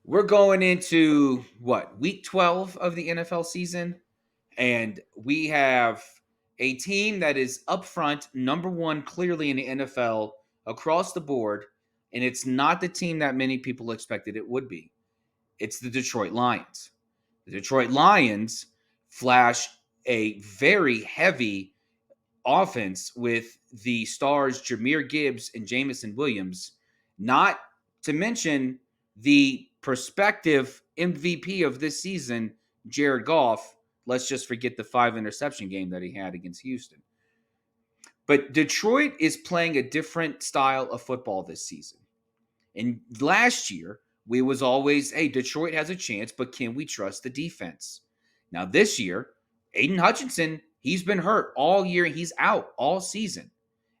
We're going into week 12 of the NFL season, and we have a team that is up front, number one, clearly in the NFL across the board, and it's not the team that many people expected it would be. It's the Detroit Lions. The Detroit Lions flash a very heavy offense with the stars Jameer Gibbs and Jamison Williams, not to mention the prospective MVP of this season, Jared Goff. Let's just forget the 5 interception game that he had against Houston. But Detroit is playing a different style of football this season. And last year, we was always, hey, Detroit has a chance, but can we trust the defense? Now this year, Aiden Hutchinson, he's been hurt all year. He's out all season.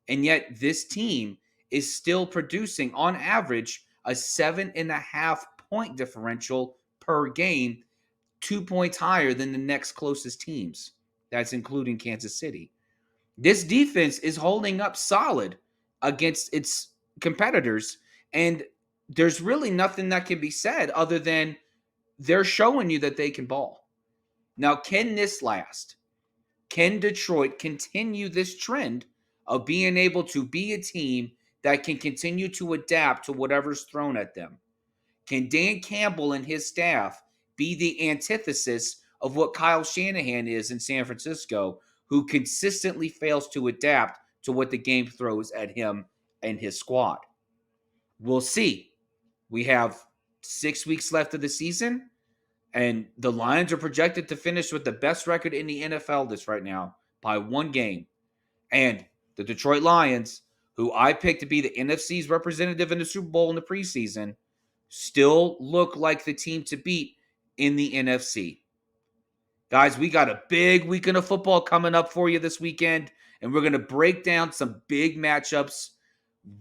And yet this team is still producing on average a 7.5 point differential per game, 2 points higher than the next closest teams. That's including Kansas City. This defense is holding up solid against its competitors. And there's really nothing that can be said other than they're showing you that they can ball. Now, can this last? Can Detroit continue this trend of being able to be a team that can continue to adapt to whatever's thrown at them? Can Dan Campbell and his staff be the antithesis of what Kyle Shanahan is in San Francisco, who consistently fails to adapt to what the game throws at him and his squad? We'll see. We have 6 weeks left of the season, and the Lions are projected to finish with the best record in the NFL this right now by one game. And the Detroit Lions, who I picked to be the NFC's representative in the Super Bowl in the preseason, still look like the team to beat in the NFC. Guys, we got a big weekend of football coming up for you this weekend, and we're going to break down some big matchups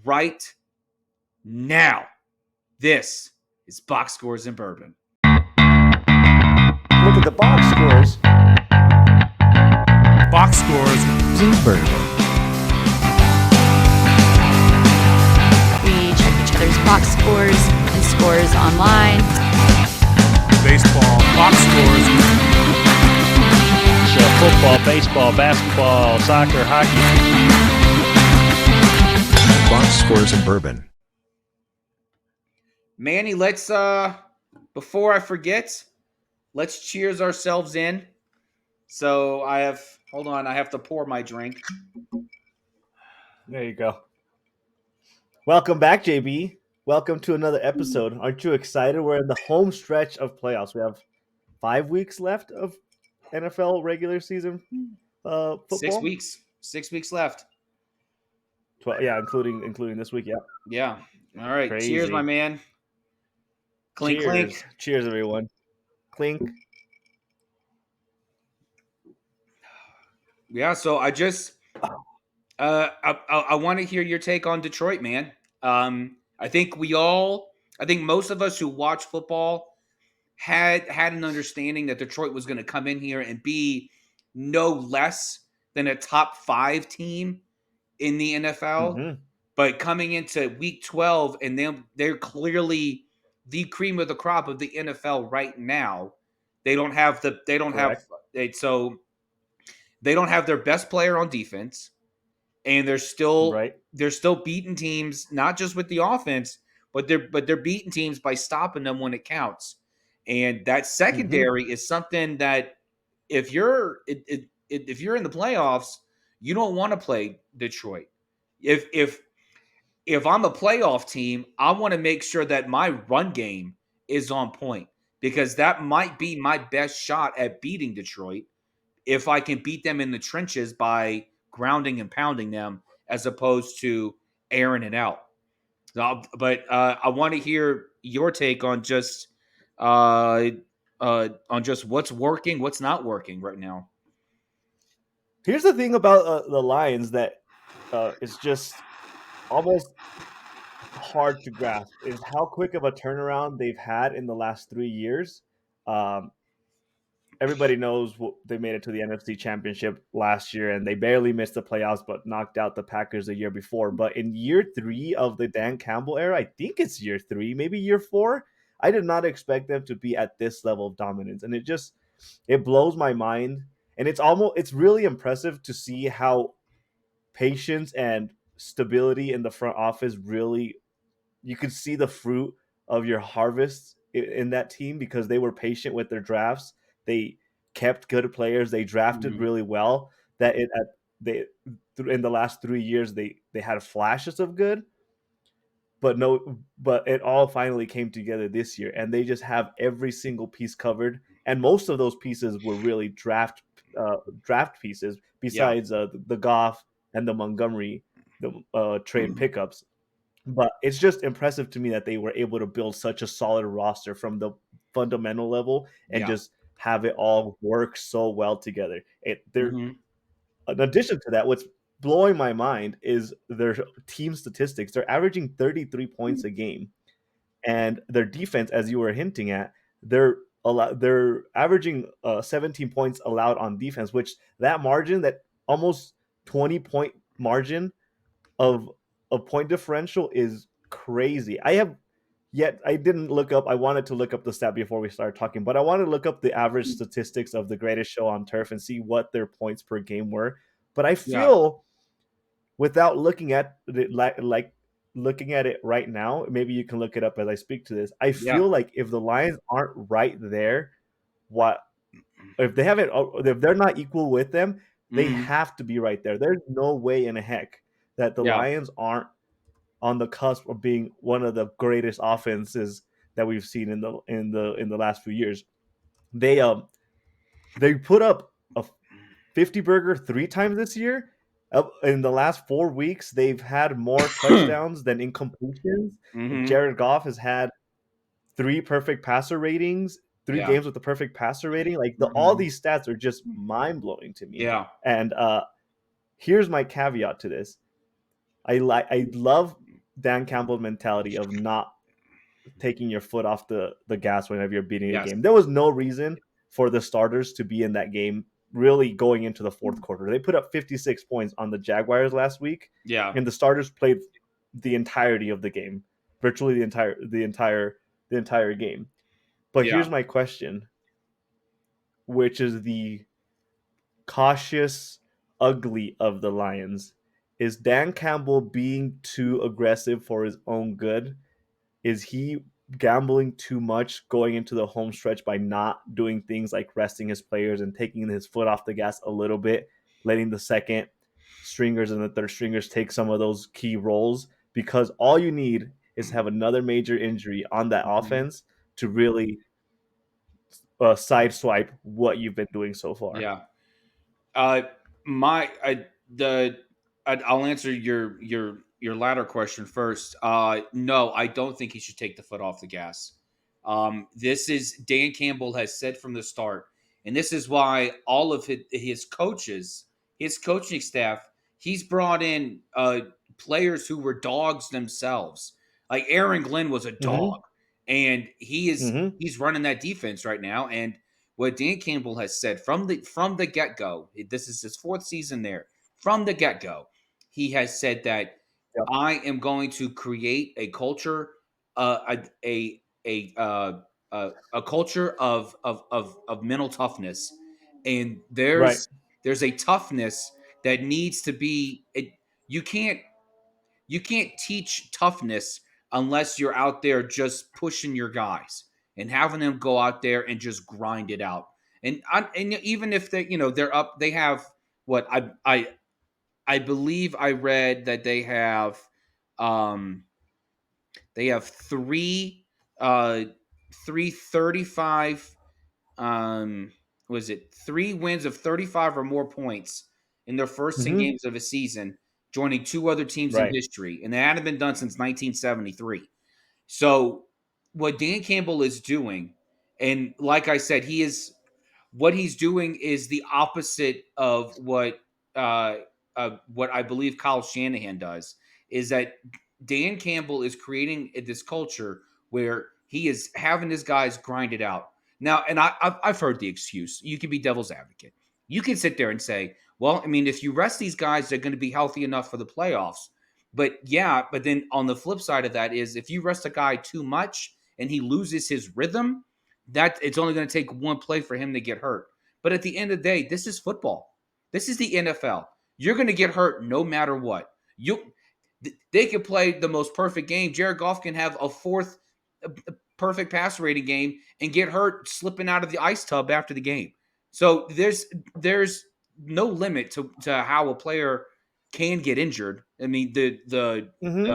right now. This is Box Scores and Bourbon. Look at the box scores. Box Scores and Bourbon. We check each other's box scores and scores online. Baseball, Box Scores. So football, baseball, basketball, soccer, hockey. Box Scores and Bourbon. Manny, let's before I forget, let's cheers ourselves in. So I have to pour my drink. There you go. Welcome back, JB. Welcome to another episode. Aren't you excited? We're in the home stretch of playoffs. We have 5 weeks left of NFL regular season football. 6 weeks. 6 weeks left. 12, yeah, including this week. Yeah. Yeah. All right. Crazy. Cheers, my man. Clink, Cheers. clink. Cheers, everyone. Clink. Yeah. So I just, I want to hear your take on Detroit, man. I think most of us who watch football had an understanding that Detroit was going to come in here and be no less than a top 5 team in the NFL. Mm-hmm. But coming into week 12, and they're clearly the cream of the crop of the NFL right now. They don't have their best player on defense, and they're still beating teams, not just with the offense, but they're beating teams by stopping them when it counts. And that secondary is something that if you're in the playoffs, you don't want to play Detroit. If I'm a playoff team, I want to make sure that my run game is on point, because that might be my best shot at beating Detroit if I can beat them in the trenches by grounding and pounding them as opposed to airing it out. But I want to hear your take on just what's working, what's not working right now. Here's the thing about the Lions that is just almost hard to grasp is how quick of a turnaround they've had in the last 3 years. Everybody knows they made it to the NFC Championship last year, and they barely missed the playoffs, but knocked out the Packers the year before. But in year 3 of the Dan Campbell era, I think it's year 3, maybe year 4, I did not expect them to be at this level of dominance, and it blows my mind. And it's really impressive to see how patience and stability in the front office really, you could see the fruit of your harvest in that team because they were patient with their drafts. They kept good players. They drafted Mhm. really well. That it at they in the last 3 years they had flashes of good, but no, but it all finally came together this year, and they just have every single piece covered. And most of those pieces were really draft pieces. Yeah. Besides the Goff and the Montgomery trade Mhm. pickups, but it's just impressive to me that they were able to build such a solid roster from the fundamental level and Yeah. just have it all work so well together. There, Mhm. in addition to that, what's blowing my mind is their team statistics. They're averaging 33 points a game, and their defense, as you were hinting at, they're averaging 17 points allowed on defense, which that margin, that almost 20-point margin of a point differential is crazy. I didn't look up. I wanted to look up the stat before we started talking, but I wanted to look up the average statistics of the greatest show on turf and see what their points per game were. But I Yeah. feel, without looking at it, like looking at it right now, maybe you can look it up as I speak to this. I Yeah. feel like if the Lions aren't right there, what if they haven't, if they're not equal with them, they Mhm. have to be right there. There's no way in a heck that the Yeah. Lions aren't on the cusp of being one of the greatest offenses that we've seen in the last few years. They they put up a 50 burger 3 times this year. In the last 4 weeks, they've had more touchdowns than incompletions. Mhm. Jared Goff has had three perfect passer ratings, three Yeah. games with the perfect passer rating. Like all Mhm. these stats are just mind blowing to me. Yeah. And here's my caveat to this: I love Dan Campbell's mentality of not taking your foot off the gas whenever you're beating a Yes. game. There was no reason for the starters to be in that game really going into the fourth quarter. They put up 56 points on the Jaguars last week, Yeah. and the starters played the entirety of the game, virtually the entire game. But Yeah. here's my question, which is the cautious ugly of the Lions. Is Dan Campbell being too aggressive for his own good? Is he gambling too much going into the home stretch by not doing things like resting his players and taking his foot off the gas a little bit, letting the second stringers and the third stringers take some of those key roles? Because all you need is to have another major injury on that Mhm. offense to really sideswipe what you've been doing so far. Yeah. Uh, my the I'll answer your latter question first. No, I don't think he should take the foot off the gas. This is Dan Campbell has said from the start, and this is why all of his coaches, his coaching staff, he's brought in players who were dogs themselves. Like Aaron Glenn was a Mm-hmm. dog, and Mm-hmm. he's running that defense right now, and what Dan Campbell has said from the get go. This is his fourth season there. From the get go, he has said that Yep. I am going to create a culture, a culture of mental toughness, and Right. there's a toughness that needs to be. You can't you can't teach toughness unless you're out there just pushing your guys and having them go out there and just grind it out. And even if they're up, they have what I believe I read that um they have uh three 35 was it 3 wins of 35 or more points in their first 10 Mm-hmm. games of a season, joining two other teams in Right. history, and that hadn't been done since 1973. So what Dan Campbell is doing, and like I said, what he's doing is the opposite of what I believe Kyle Shanahan does. Is that Dan Campbell is creating this culture where he is having his guys grind it out. Now, and I've heard the excuse. You can be devil's advocate. You can sit there and say, well, I mean, if you rest these guys, they're going to be healthy enough for the playoffs. But yeah, but then on the flip side of that is if you rest a guy too much, and he loses his rhythm, that it's only going to take one play for him to get hurt. But at the end of the day, this is football. This is the NFL. You're going to get hurt no matter what. They could play the most perfect game. Jared Goff can have a fourth perfect pass rating game and get hurt slipping out of the ice tub after the game. So there's no limit to how a player can get injured. I mean Mm-hmm.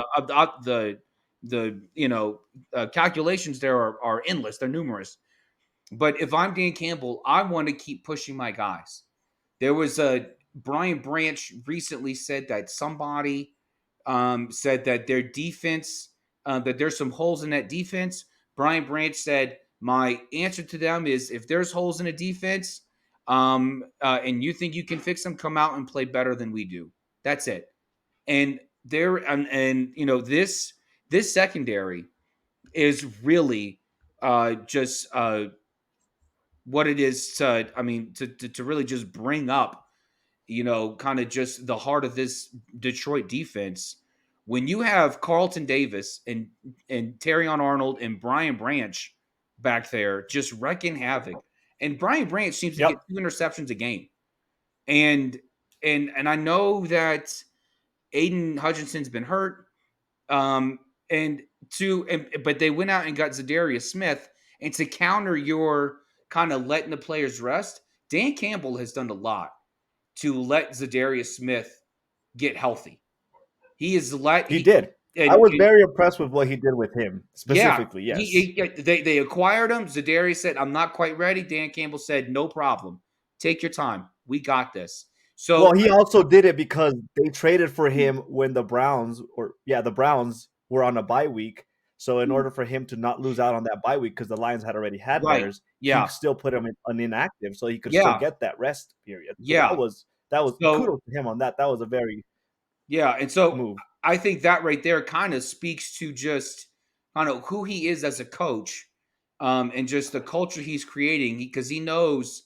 calculations there are endless. They're numerous. But if I'm Dan Campbell, I want to keep pushing my guys. There was a Brian Branch recently said that somebody said that their defense, that there's some holes in that defense. Brian Branch said, my answer to them is if there's holes in a defense and you think you can fix them, come out and play better than we do. That's it. And this secondary is really just what it is to really just bring up kind of just the heart of this Detroit defense. When you have Carlton Davis and Terrion Arnold and Brian Branch back there just wrecking havoc, and Brian Branch seems to get Yep. 2 interceptions a game, and I know that Aiden Hutchinson's been hurt, um, but they went out and got Zadarius Smith, and to counter your kind of letting the players rest, Dan Campbell has done a lot to let Zadarius Smith get healthy. He is let He did. I was very impressed with what he did with him specifically. yeah. Yes. They acquired him. Zadarius said, "I'm not quite ready." Dan Campbell said, "No problem. Take your time. We got this." Well, So he also did it because they traded for him when the Browns were on a bye week. So in order for him to not lose out on that bye week, because the Lions had already had right, theirs, he yeah, still put him on inactive, so he could still yeah, get that rest period. So yeah. that was So kudos to him on that. That was a very yeah, and so move. I think that right there kind of speaks to just kind of who he is as a coach, and just the culture he's creating because he knows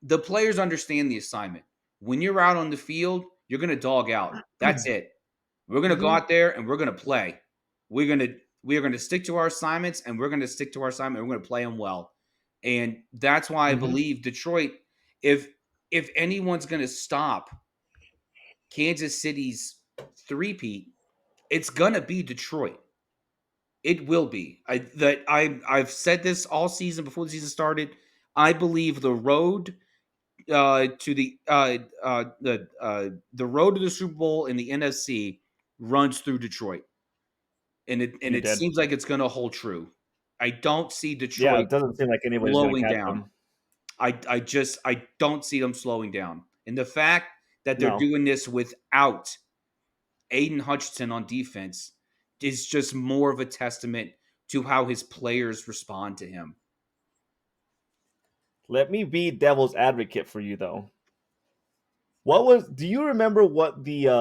the players understand the assignment. When you're out on the field, you're going to dog out. That's it. We're going to go Mhm. out there and we're going to play. We are going to stick to our assignments and we're going to stick to our assignment. We're going to play them well. And that's why I Mhm. believe Detroit, if anyone's going to stop Kansas City's three-peat, it's going to be Detroit. It will be. I've said this all season before the season started. I believe the road to the Super Bowl in the NFC runs through Detroit, and You it did. seems like it's going to hold true. I don't see Yeah, Detroit it doesn't seem like anybody's going to slowing catch down. them. I don't see them slowing down, and the fact that they're No. doing this without Aiden Hutchinson on defense is just more of a testament to how his players respond to him. Let me be devil's advocate for you though. Do you remember what the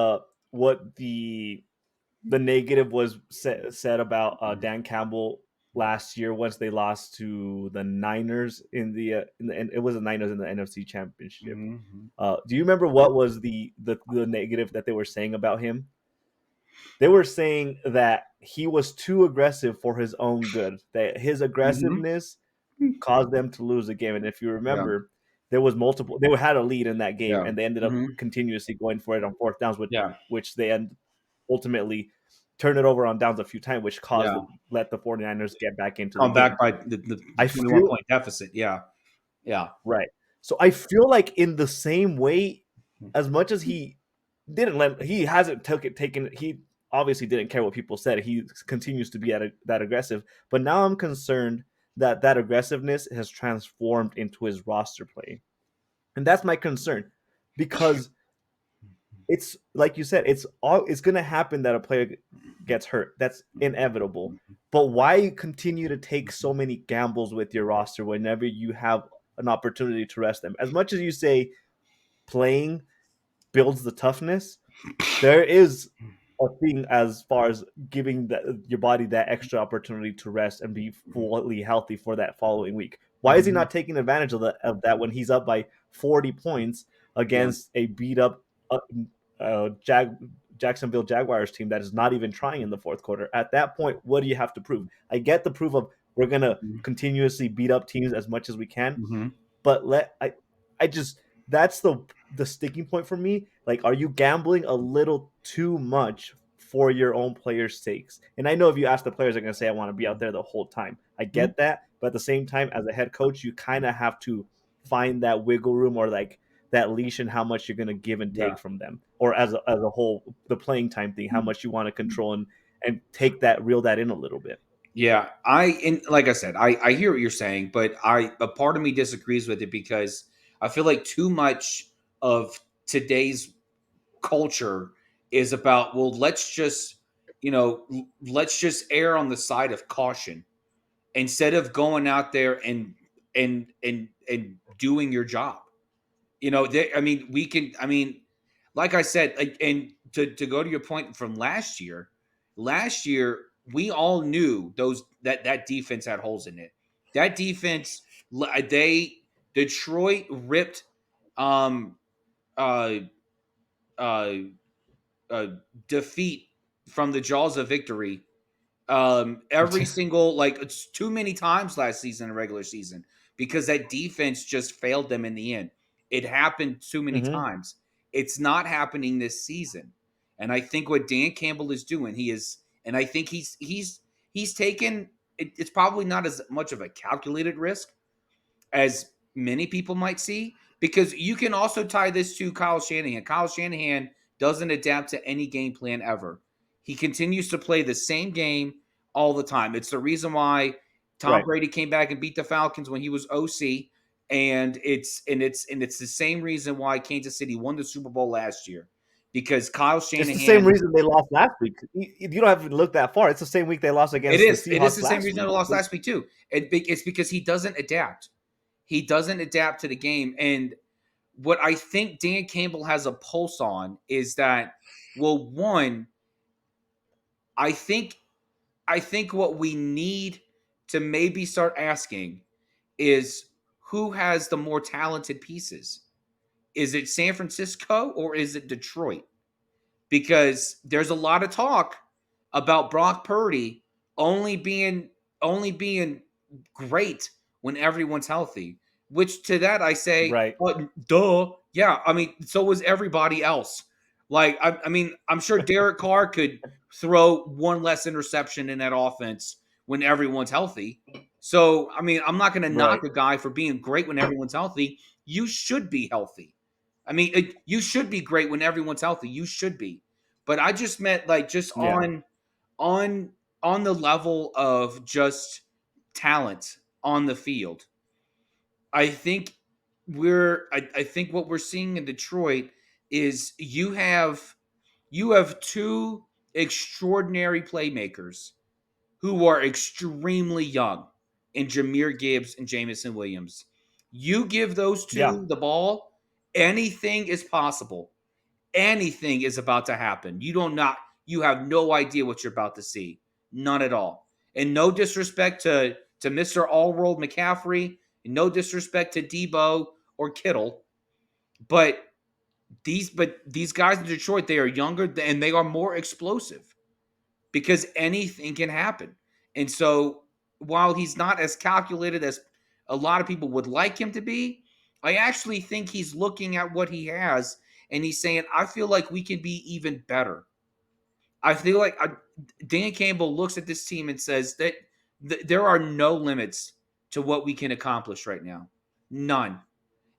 negative was said about Dan Campbell last year once they lost to the Niners and it was the Niners in the NFC Championship. Mm-hmm. Do you remember what was the negative that they were saying about him? They were saying that he was too aggressive for his own good. That his Mm-hmm. aggressiveness caused them to lose the game. And if you Yeah. remember, there was multiple. They had a lead in that game, Yeah. and they ended up Mm-hmm. continuously going for it on fourth downs, Yeah. which they ultimately turned it over on downs a few times, which Yeah. let the 49ers get back into the Come back game. by the I 21 feel point deficit. Yeah. Yeah. right. So I feel like in the same way, as much as he hasn't taken he obviously didn't care what people said. He continues to be that aggressive, but now I'm concerned that aggressiveness has transformed into his roster play. And that's my concern because it's like you said, it's going to happen that a player gets hurt. That's inevitable. But why continue to take so many gambles with your roster whenever you have an opportunity to rest them? As much as you say playing builds the toughness, there is a thing as far as giving your body that extra opportunity to rest and be fully healthy for that following week. Why is he Mhm. not taking advantage of that when he's up by 40 points Yeah. against a beat up Jag Jacksonville Jaguars team that is not even trying in the fourth quarter. At that point, what do you have to prove? I get the proof of we're gonna continuously beat up teams as much as we can, Mm-hmm. but I just that's the sticking point for me. Like, are you gambling a little too much for your own players' sakes? And I know if you ask the players, they're gonna say, "I want to be out there the whole time." I get that, but at the same time, as a head coach, you kind of have to find that wiggle room or like that leash and how much you're gonna give and Yeah. take from them, or as a whole, the playing time thing, how much you want to control and take that reel that in a little bit. Yeah, and like I said, I hear what you're saying, but a part of me disagrees with it because I feel like too much of today's culture is about, well, let's just err on the side of caution instead of going out there and doing your job. I mean, we can. I mean, like I said, like, and to go to your point from last year we all knew that defense had holes in it. That defense, they Detroit ripped um uh uh uh defeat from the jaws of victory every single, like, it's too many times last season in regular season because that defense just failed them in the end. It happened too many Mm-hmm. times. It's not happening this season. And I think what Dan Campbell is doing, and I think he's taken it's probably not as much of a calculated risk as many people might see, because you can also tie this to Kyle Shanahan. Kyle Shanahan doesn't adapt to any game plan ever. He continues to play the same game all the time. It's the reason why Tom Right. Brady came back and beat the Falcons when he was OC, and it's the same reason why Kansas City won the Super Bowl last year, because Kyle It's the same Shanahan. reason they lost last week. You don't have to look that far. It's the same week they lost It against the is. It is Seahawks the same last reason they week. lost last week too. It's because he doesn't adapt. He doesn't adapt to the game. And what I think Dan Campbell has a pulse on is that, well, one, I think what we need to maybe start asking is who has the more talented pieces? Is it San Francisco or is it Detroit? Because there's a lot of talk about Brock Purdy only being only being great when everyone's healthy. Which to that I say, Right. duh. Yeah, I mean, so was everybody else. Like, I mean, I'm sure Derek Carr could throw one less interception in that offense when everyone's healthy. So, I mean, I'm not going to knock Right. a guy for being great when everyone's healthy. You should be healthy. I mean, you should be great when everyone's healthy. You should be. But I just meant, like, just Yeah. on on the level of just talent on the field. I think I think what we're seeing in Detroit is you have two extraordinary playmakers who are extremely young in Jameer Gibbs and Jamison Williams. You give those Yeah. two the ball, anything is possible. Anything is about to happen. You have no idea what you're about to see. None at all. And no disrespect to Mr. All-World McCaffrey, and no disrespect to Debo or Kittle, but these guys in Detroit, they are younger and they are more explosive because anything can happen. And so while he's not as calculated as a lot of people would like him to be, I actually think he's looking at what he has and he's saying, I feel like we can be even better. I feel like Dan Campbell looks at this team and says that there are no limits to what we can accomplish right now. None.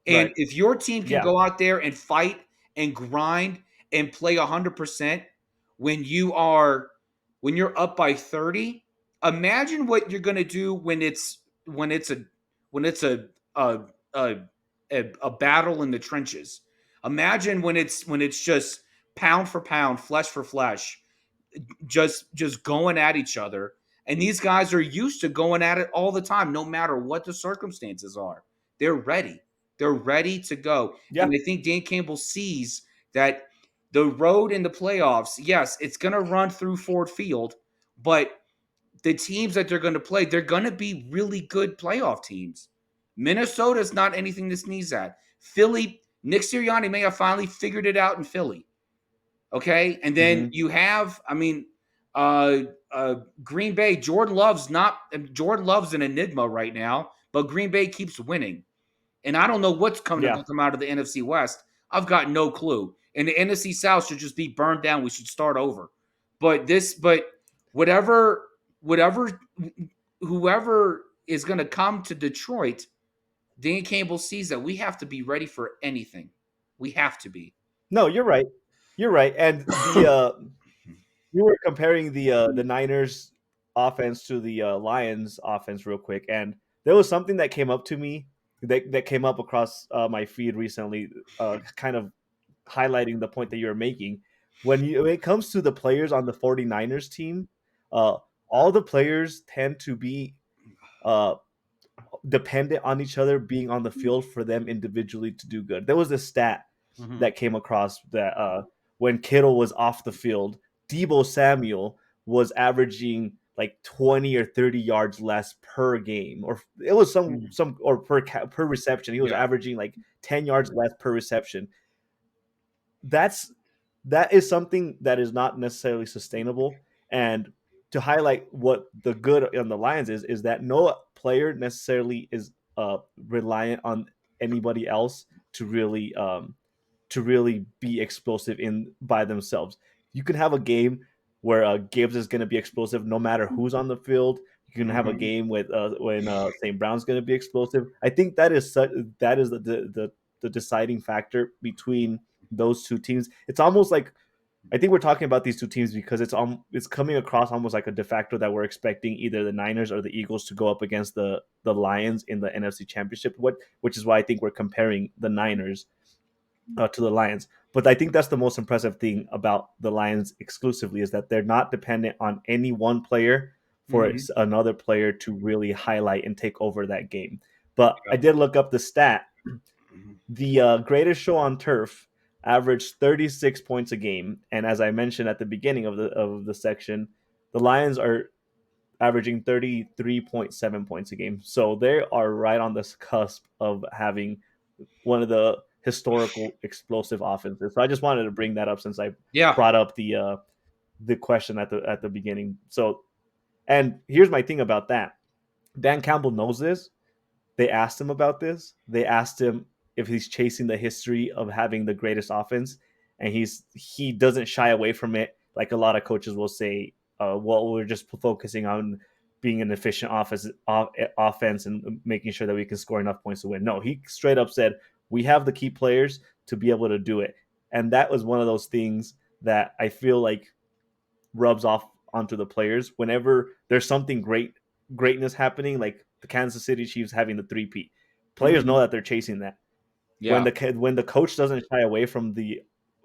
And Right. if your team can Yeah. go out there and fight and grind and play 100% when you're up by 30, imagine what you're going to do when it's a when it's a, a a battle in the trenches. Imagine when it's just pound for pound, flesh for flesh, just going at each other. And these guys are used to going at it all the time, no matter what the circumstances are. They're ready. They're ready to go. Yeah. And I think Dan Campbell sees that the road in the playoffs, yes, it's going to run through Ford Field, but the teams that they're going to play, they're going to be really good playoff teams. Minnesota's not anything to sneeze at. Philly, Nick Sirianni may have finally figured it out in Philly. Okay, and then Hmm. you have, I mean, uh, Green Bay. Jordan Love's an enigma right now, but Green Bay keeps winning, and I don't know what's coming Yeah. to come out of the NFC West. I've got no clue, and the NFC South should just be burned down. We should start over. But whatever, whatever, whoever is going to come to Detroit, Dan Campbell sees that we have to be ready for anything. We have to be. No, you're right. You're right. And the you were comparing the Niners offense to the Lions offense real quick, and there was something that came up to me that came up across my feed recently, kind of highlighting the point that you were making. When it comes to the players on the 49ers team, uh, all the players tend to be uh, dependent on each other being on the field for them individually to do good. There was this stat Mhm. that came across that when Kittle was off the field, Debo Samuel was averaging like 20 or 30 yards less per game, or it was Mhm. some or per reception. He was Yeah. averaging like 10 yards less per reception. That's that is something that is not necessarily sustainable. And to highlight what the good on the Lions is that no player necessarily is reliant on anybody else to really be explosive in by themselves. You can have a game where Gibbs is going to be explosive no matter who's on the field. You can have a Mhm. game with when St. Brown's going to be explosive. I think that is that is the deciding factor between those two teams. It's almost like I think we're talking about these two teams because it's coming across almost like a de facto that we're expecting either the Niners or the Eagles to go up against the Lions in the NFC Championship. Which is why I think we're comparing the Niners to the Lions. But I think that's the most impressive thing about the Lions exclusively is that they're not dependent on any one player for Mhm. another player to really highlight and take over that game. But I Yep. did look up the stat. Mhm. The greatest show on turf averaged 36 points a game, and as I mentioned at the beginning of the section, the Lions are averaging 33.7 points a game. So they are right on this cusp of having one of the historical explosive offenses. So I just wanted to bring that up since I Yeah. brought up the question at the beginning. So and here's my thing about that. Dan Campbell knows this. They asked him about this. They asked him if he's chasing the history of having the greatest offense, and he doesn't shy away from it. Like a lot of coaches will say, "Well, we're just focusing on being an efficient offense and making sure that we can score enough points to win." No, he straight up said, "We have the key players to be able to do it," and that was one of those things that I feel like rubs off onto the players whenever there's something greatness happening, like the Kansas City Chiefs having the three-peat. Players know Mhm. that they're chasing that. Yeah. When the coach doesn't shy away from the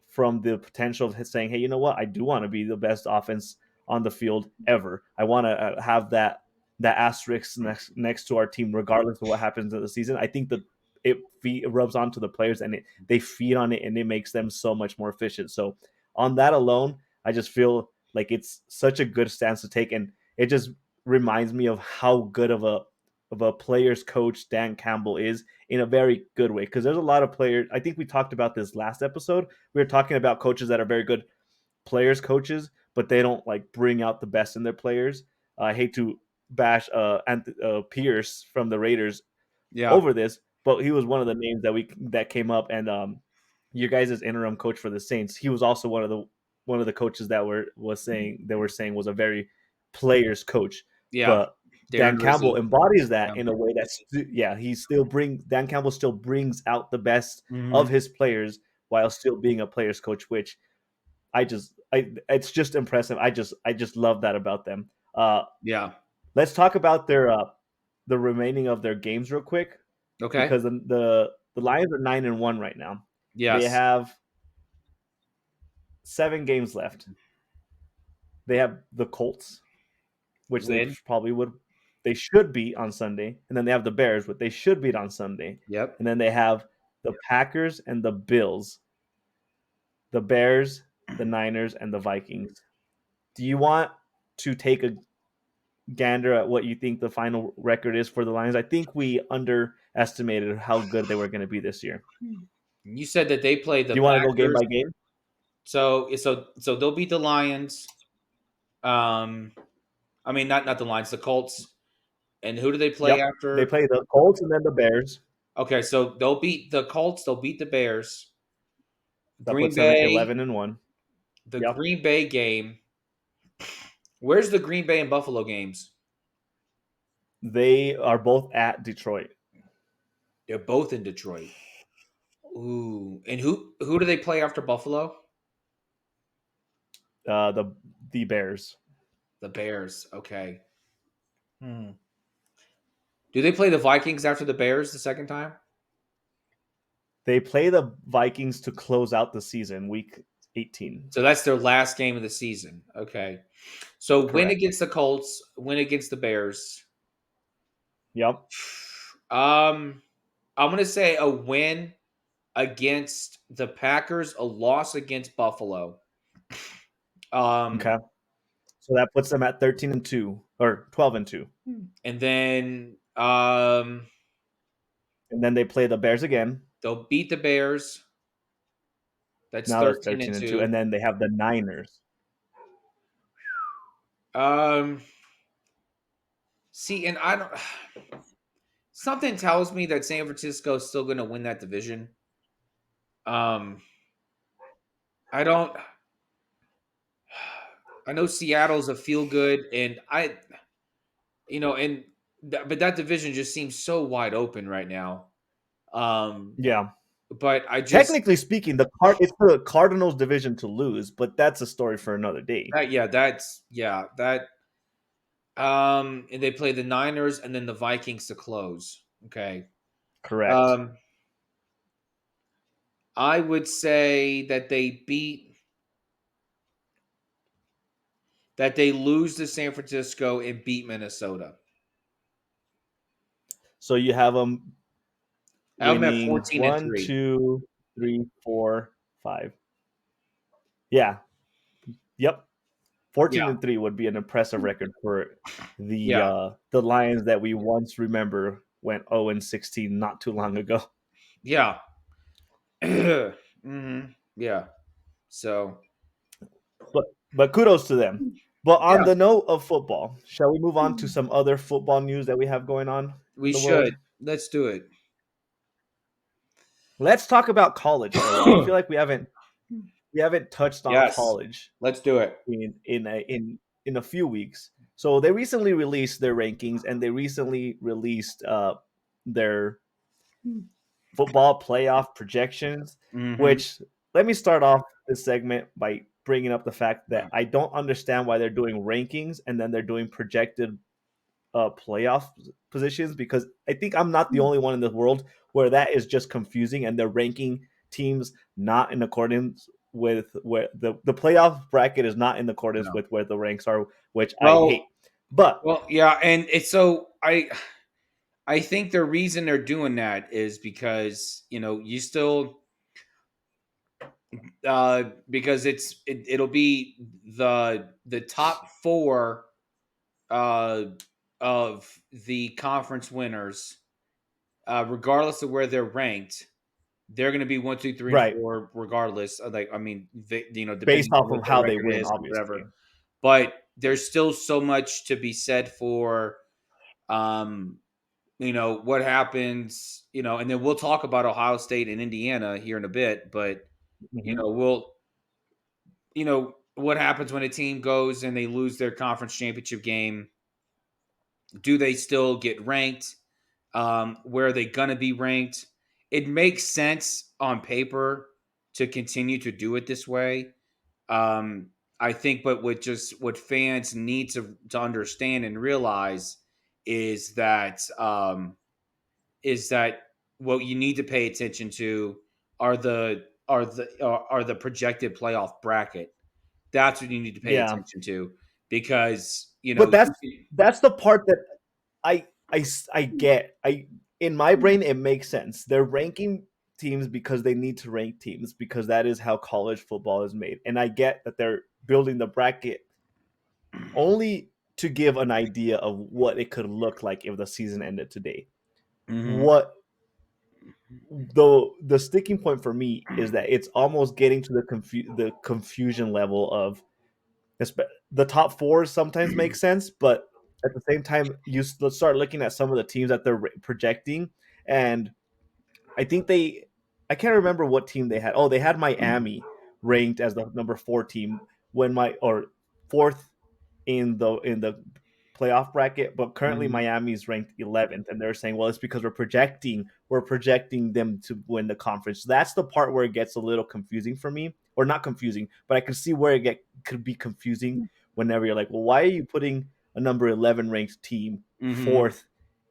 potential of saying, "Hey, you know what? I do want to be the best offense on the field ever. I want to have that asterisk next to our team, regardless of what happens in the season." I think that it rubs onto the players and they feed on it and it makes them so much more efficient. So on that alone, I just feel like it's such a good stance to take, and it just reminds me of how good of a player's coach Dan Campbell is in a very good way. Because there's a lot of players. I think we talked about this last episode. We were talking about coaches that are very good players coaches, but they don't like bring out the best in their players. I hate to bash Pierce from the Raiders Yeah. over this, but he was one of the names that came up, and your guys' interim coach for the Saints, he was also one of the coaches that were saying was a very players coach, Yeah. but Dan Darren Campbell Rizzo. embodies that Yeah. in a way that's yeah, he still brings Dan Campbell still brings out the best of Mhm. his players while still being a players coach, which I it's just impressive. I just love that about them. Yeah. Let's talk about the remaining of their games real quick Okay. because the Lions are 9-1 right now. They Yes. have 7 games left. They have the Colts, which Win. they should beat on Sunday, and then they have the Bears, which they should beat on Sunday, Yep. and then they have the Packers and the Bills, the Bears, the Niners, and the Vikings. Do you want to take a gander at what you think the final record is for the Lions? I think we underestimated how good they were going to be this year. You said that they play Do the you want to go game Packers. by game? So they'll beat the Lions. Um, I mean, not the Lions, the Colts. And who do they play Yep. They after? play the Colts and then the Bears. Okay, so they'll beat the Colts. They'll beat the Bears. That Green puts them at Bay, 11-1. the Yep. Green Bay game. Where's the Green Bay and Buffalo games? They are both at Detroit. They're both in Detroit. Ooh, and who do they play after Buffalo? The Bears. The Bears. Okay. Hmm. Do they play the Vikings after the Bears the second time? They play the Vikings to close out the season, week 18. So that's their last game of the season. Okay. So win Correct. against the Colts, win against the Bears. Yep. I'm gonna say a win against the Packers, a loss against Buffalo. Okay. Um, So that puts them at 13-2 or 12-2. and then And then they play the Bears again. they'll beat the Bears. That's Now that's 13 and 13-2. 2. And then they have the Niners. Um, see, and I don't. Something tells me that San Francisco is still going to win that division. Um, I don't. I know Seattle's a feel good, and but that division just seems so wide open right now. Um, Yeah. but I just Technically speaking, it's the Cardinals division to lose, but that's a story for another day. that and they play the Niners and then the Vikings to close. Okay. Correct. Um, I would say that they lose to San Francisco and beat Minnesota. So you have them I have them at winning 14 and 1, 3. 2, 3, 4, 5. Yeah. Yep. 14 Yeah. and 3 would be an impressive record for Yeah. the Lions that we once remember went 0 and 16 not too long ago. Yeah. Yeah. So But kudos to them. But on yeah, the note of football, shall we move on to some other football news that we have going on in we the world? should. Let's do it. Let's talk about college for a while. I feel like we haven't touched on Yes. college Let's do it. in a few weeks. So they recently released their rankings and they recently released their football playoff projections. Mhm. Which let me start off this segment by bringing up the fact that I don't understand why they're doing rankings and then they're doing projected playoff positions, because I think I'm not the only one in the world where that is just confusing and they're ranking teams not in accordance with where the playoff bracket is not in accordance No. with where the ranks are, which I Well, hate. But yeah, and it's so I think the reason they're doing that is because, you still because it'll be the top 4 uh of the conference winners, regardless of where they're ranked. They're going to be 1, 2, 3, and right, 4, regardless. Like, I mean, based depending on off what of their how they record win, is or obviously. whatever. But there's still so much to be said for, um, what happens. And then we'll talk about Ohio State and Indiana here in a bit. But Mhm. what happens when a team goes and they lose their conference championship game? Do they still get ranked? Where are they going to be ranked? It makes sense on paper to continue to do it this way. I think, but what fans need to understand and realize is that what you need to pay attention to are the projected playoff bracket. That's what you need to pay Yeah, attention to, because but that's the part that I get. In my brain it makes sense. They're ranking teams because they need to rank teams because that is how college football is made. And I get that they're building the bracket only to give an idea of what it could look like if the season ended today. Mhm. What the sticking point for me is that it's almost getting to the confusion level of the top four sometimes make sense, but at the same time, let's start looking at some of the teams that they're projecting, and I think I can't remember what team they had. Oh, they had Miami ranked as the number 4 team when or fourth in the playoff bracket, but currently Mhm. Miami is ranked 11th, and they're saying, well, it's because we're projecting them to win the conference. So that's the part where it gets a little confusing for me, or not confusing, but I can see where could be confusing whenever you're like, well, why are you putting a number 11 ranked team Mhm. fourth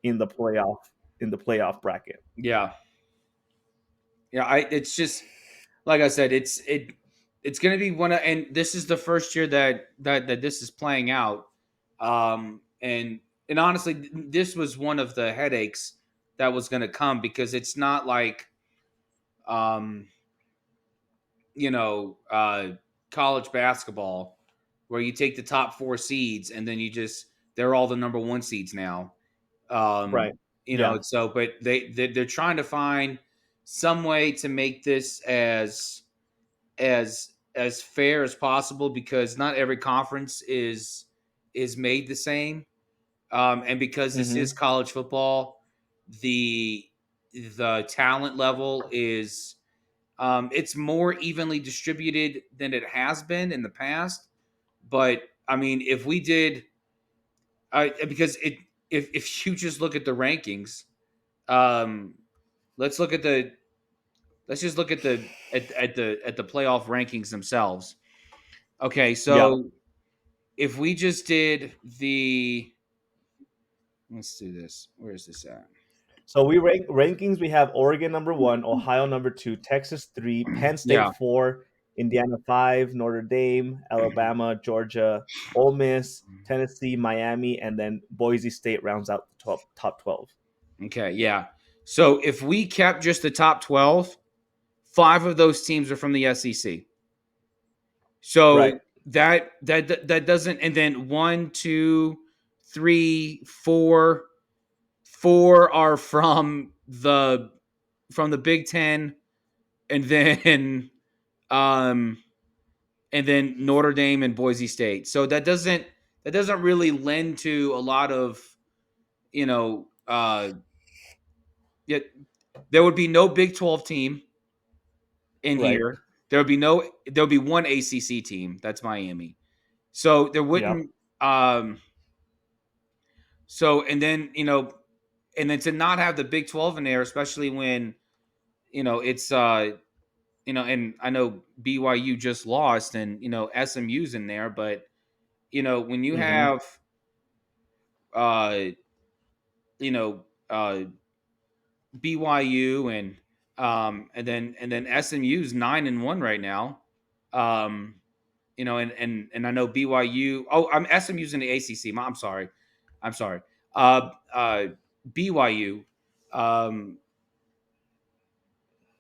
in the playoff bracket? Yeah. Yeah, it's just like I said, it's going to be one of, and this is the first year that this is playing out. And honestly, this was one of the headaches that was going to come, because it's not like um you know, college basketball, where you take the top 4 seeds and then they're all the number 1 seeds now. Right. Yeah. So but they're trying to find some way to make this as fair as possible, because not every conference is made the same. And because this is Mm-hmm. college football, the the talent level is it's more evenly distributed than it has been in the past. But I mean, if we did, because if you just look at the rankings, um, let's look at the let's just look at the playoff rankings themselves. Okay, Yeah. so if we just did the let's do this. Where is this at? So we rankings. We have Oregon number 1, Ohio number 2, Texas 3, Penn State Yeah. 4, Indiana 5, Notre Dame, Alabama, Georgia, Ole Miss, Tennessee, Miami, and then Boise State rounds out the top 12. Okay. Yeah. So if we kept just the top 12, 5 of those teams are from the SEC. Right. So that doesn't, and then one, two, three, four are from the Big Ten, and then um and then Notre Dame and Boise State. So that doesn't really lend to a lot of, you know yet there would be no Big 12 team in Right. here. There would be one ACC team. That's Miami. So there Yeah. wouldn't um So and then and then to not have the Big 12 in there, especially when it's and I know BYU just lost, and SMU's in there, but when you Mm-hmm. have uh you know BYU and then SMU's 9-1 right now. Um and I know BYU. Oh, I'm SMU's in the ACC. I'm sorry. I'm sorry. Uh, uh, BYU. Um,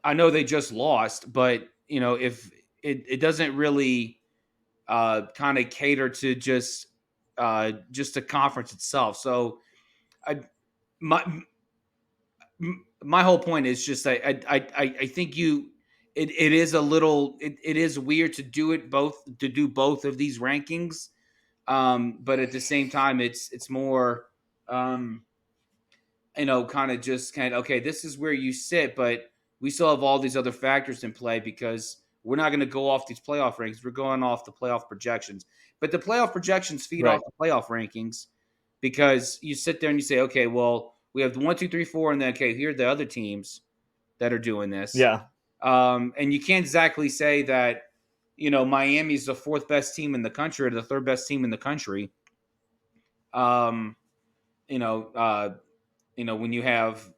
I know they just lost, but if it doesn't really kind of cater to just the conference itself. So I my my whole point is just I think it is a little it is weird to do both of these rankings. But at the same time, it's more um, kind of just kind of, okay, this is where you sit, but we still have all these other factors in play, because we're not going to go off these playoff rankings. We're going off the playoff projections. But the playoff projections feed off Right. the playoff rankings, because you sit there and you say, okay, well, we have the 1, 2, 3, 4, and then okay, here are the other teams that are doing this. Yeah. And you can't exactly say that Miami's the fourth best team in the country or the third best team in the country. Um, you know, uh, when you have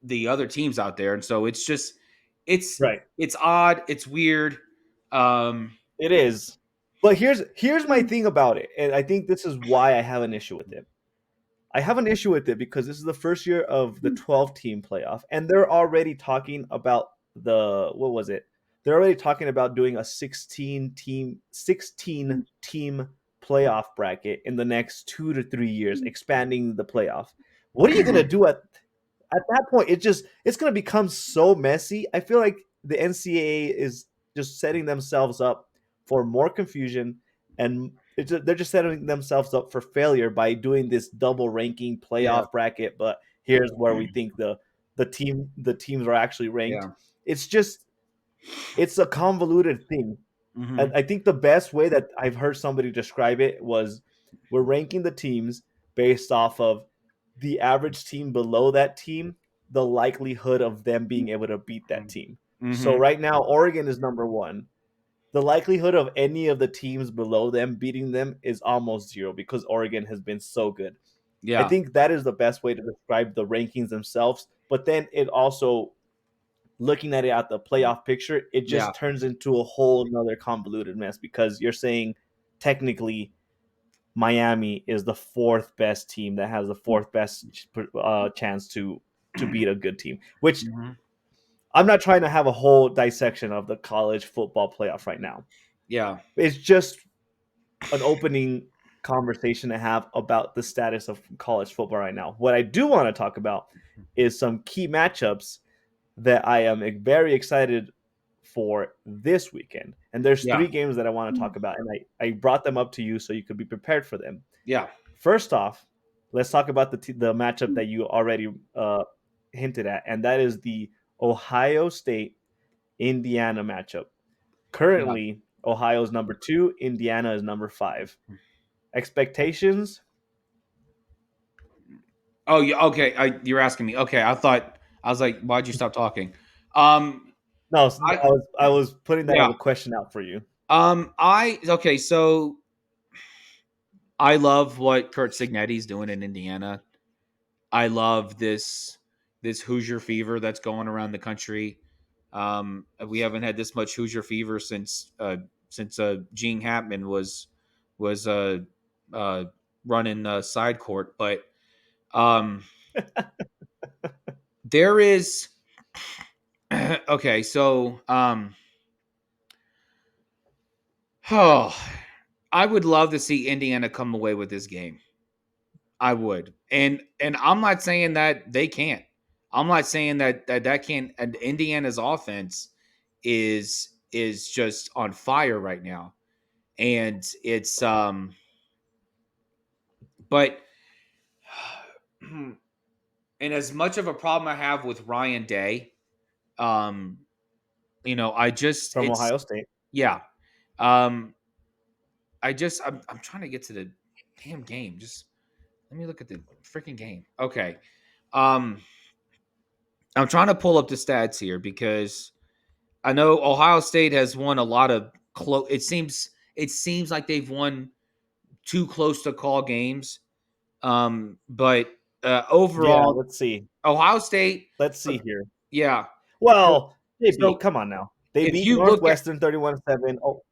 the other teams out there, and so it's just it's Right. it's odd, it's weird. Um, It is. But here's my thing about it, and I think this is why I have an issue with it. I have an issue with it because this is the first year of the 12 team playoff, and they're already talking about what was it? They're already talking about doing a 16 team playoff bracket in the next 2 to 3 years, expanding the playoff. What are you gonna do at that point, it's going to become so messy. I feel like the NCAA is just setting themselves up for more confusion, and they're just setting themselves up for failure by doing this double ranking Yeah, playoff bracket. But here's where we think the teams are actually ranked. yeah. It's just it's a convoluted thing. Hmm. I think the best way that I've heard somebody describe it was we're ranking the teams based off of the average team below that team, the likelihood of them being able to beat that team. So Hmm. right now, Oregon is number one. The likelihood of any of the teams below them beating them is almost zero because Oregon has been so good. I Yeah, think that is the best way to describe the rankings themselves. But then it also, looking at it at the playoff picture, it yeah, just turns into a whole another convoluted mess because you're saying technically Miami is the fourth best team that has the fourth best chance to beat a good team. Which hmm, I'm not trying to have a whole dissection of the college football playoff right now. yeah, It's just an opening conversation to have about the status of college football right now. What I do want to talk about is some key matchups that I am very excited for this weekend. And there's yeah, three games that I want to talk about, and I brought them up to you so you could be prepared for them. yeah, First off, let's talk about the matchup that you already hinted at, and that is the Ohio State Indiana matchup. yeah. Currently, Ohio is number 2, Indiana is number 5. Expectations? Oh, yeah. Okay, you're asking me. Okay, I was like, why'd you stop talking? Um, No, I I was putting that as yeah. a question out for you. I okay. So I love what Kurt Signetti's doing in Indiana. I love this Hoosier fever that's going around the country. We haven't had this much Hoosier fever since Gene Hackman was uh, running side court. But um, there is okay. So oh, I would love to see Indiana come away with this game. I would. And I'm not saying that they can't. I'm not saying that can't. And Indiana's offense is just on fire right now. And it's but and as much of a problem I have with Ryan Day, um I just From it's Ohio State. yeah. Um I'm trying to get to the damn game. Just let me look at the freaking game. Okay. Um I'm trying to pull up the stats here because I know Ohio State has won a lot of close. It seems like they've won two close to call games. But Yeah, overall, let's see. Ohio State, Let's uh, see here. yeah. So, Well, they beat. so Come on now. They if beat you look at Northwestern 31-7. Oh,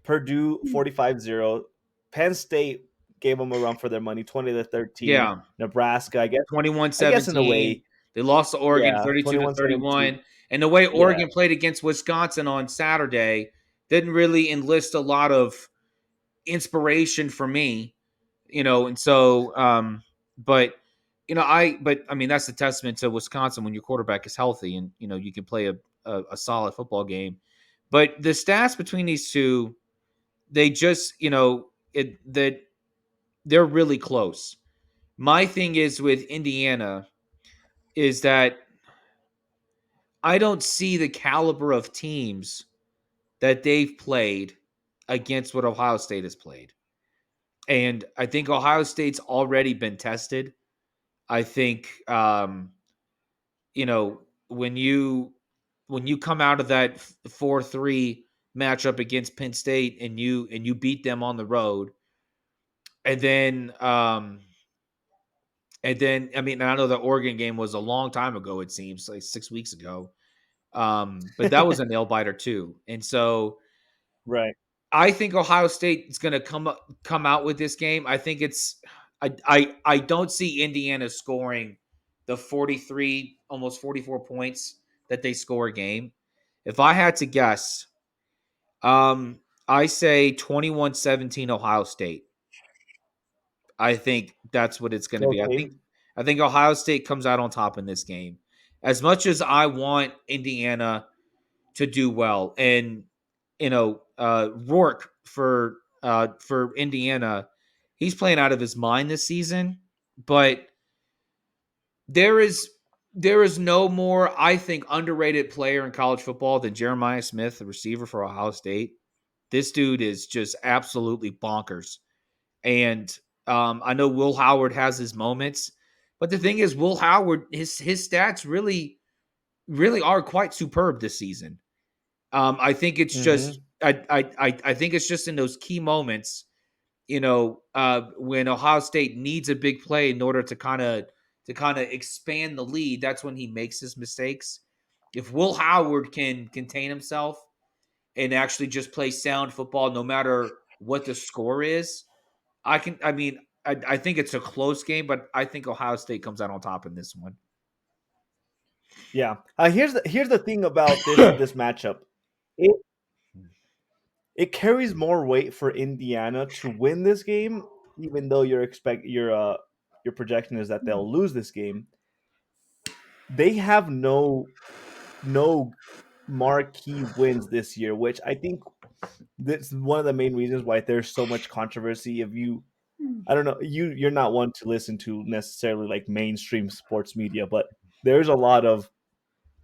Purdue 45-0. Penn State gave them a run for their money 20-13. yeah, Nebraska, I guess in a 21-17, way, they lost to Oregon yeah, 32 to 21-17. 31, and the way Yeah, Oregon played against Wisconsin on Saturday didn't really enlist a lot of inspiration for me. And so but I mean that's a testament to Wisconsin when your quarterback is healthy and you can play a solid football game. But the stats between these two, they just it that they're really close. My thing is with Indiana is that I don't see the caliber of teams that they've played against what Ohio State has played. And I think Ohio State's already been tested. I think you know when you come out of that 4-3 matchup against Penn State and you beat them on the road, and then I mean I know the Oregon game was a long time ago. It seems like 6 weeks ago, but that was a nail biter too. And so right. I think Ohio State is going to come out with this game. I think I don't see Indiana scoring the 43 almost 44 points that they score a game. If I had to guess, I say 21-17 Ohio State. I think that's what it's going to be. I Okay. think I think Ohio State comes out on top in this game. As much as I want Indiana to do well, and Rourke for Indiana, he's playing out of his mind this season, but there is there is no more, I think, underrated player in college football than Jeremiah Smith, the receiver for Ohio State. This dude is just absolutely bonkers. And I know Will Howard has his moments, but the thing is, Will Howard, his stats really are quite superb this season. I think it's just Mm-hmm. I think it's just in those key moments, when Ohio State needs a big play in order to kind of expand the lead. That's when he makes his mistakes. If Will Howard can contain himself and actually just play sound football, no matter what the score is, I can. I mean, I think it's a close game, but I think Ohio State comes out on top in this one. Yeah. Here's the thing about this matchup. It it carries more weight for Indiana to win this game, even though your projection is that they'll lose this game. They have no marquee wins this year, which I think that's one of the main reasons why there's so much controversy. If you, I don't know, you're not one to listen to necessarily like mainstream sports media, but there's a lot of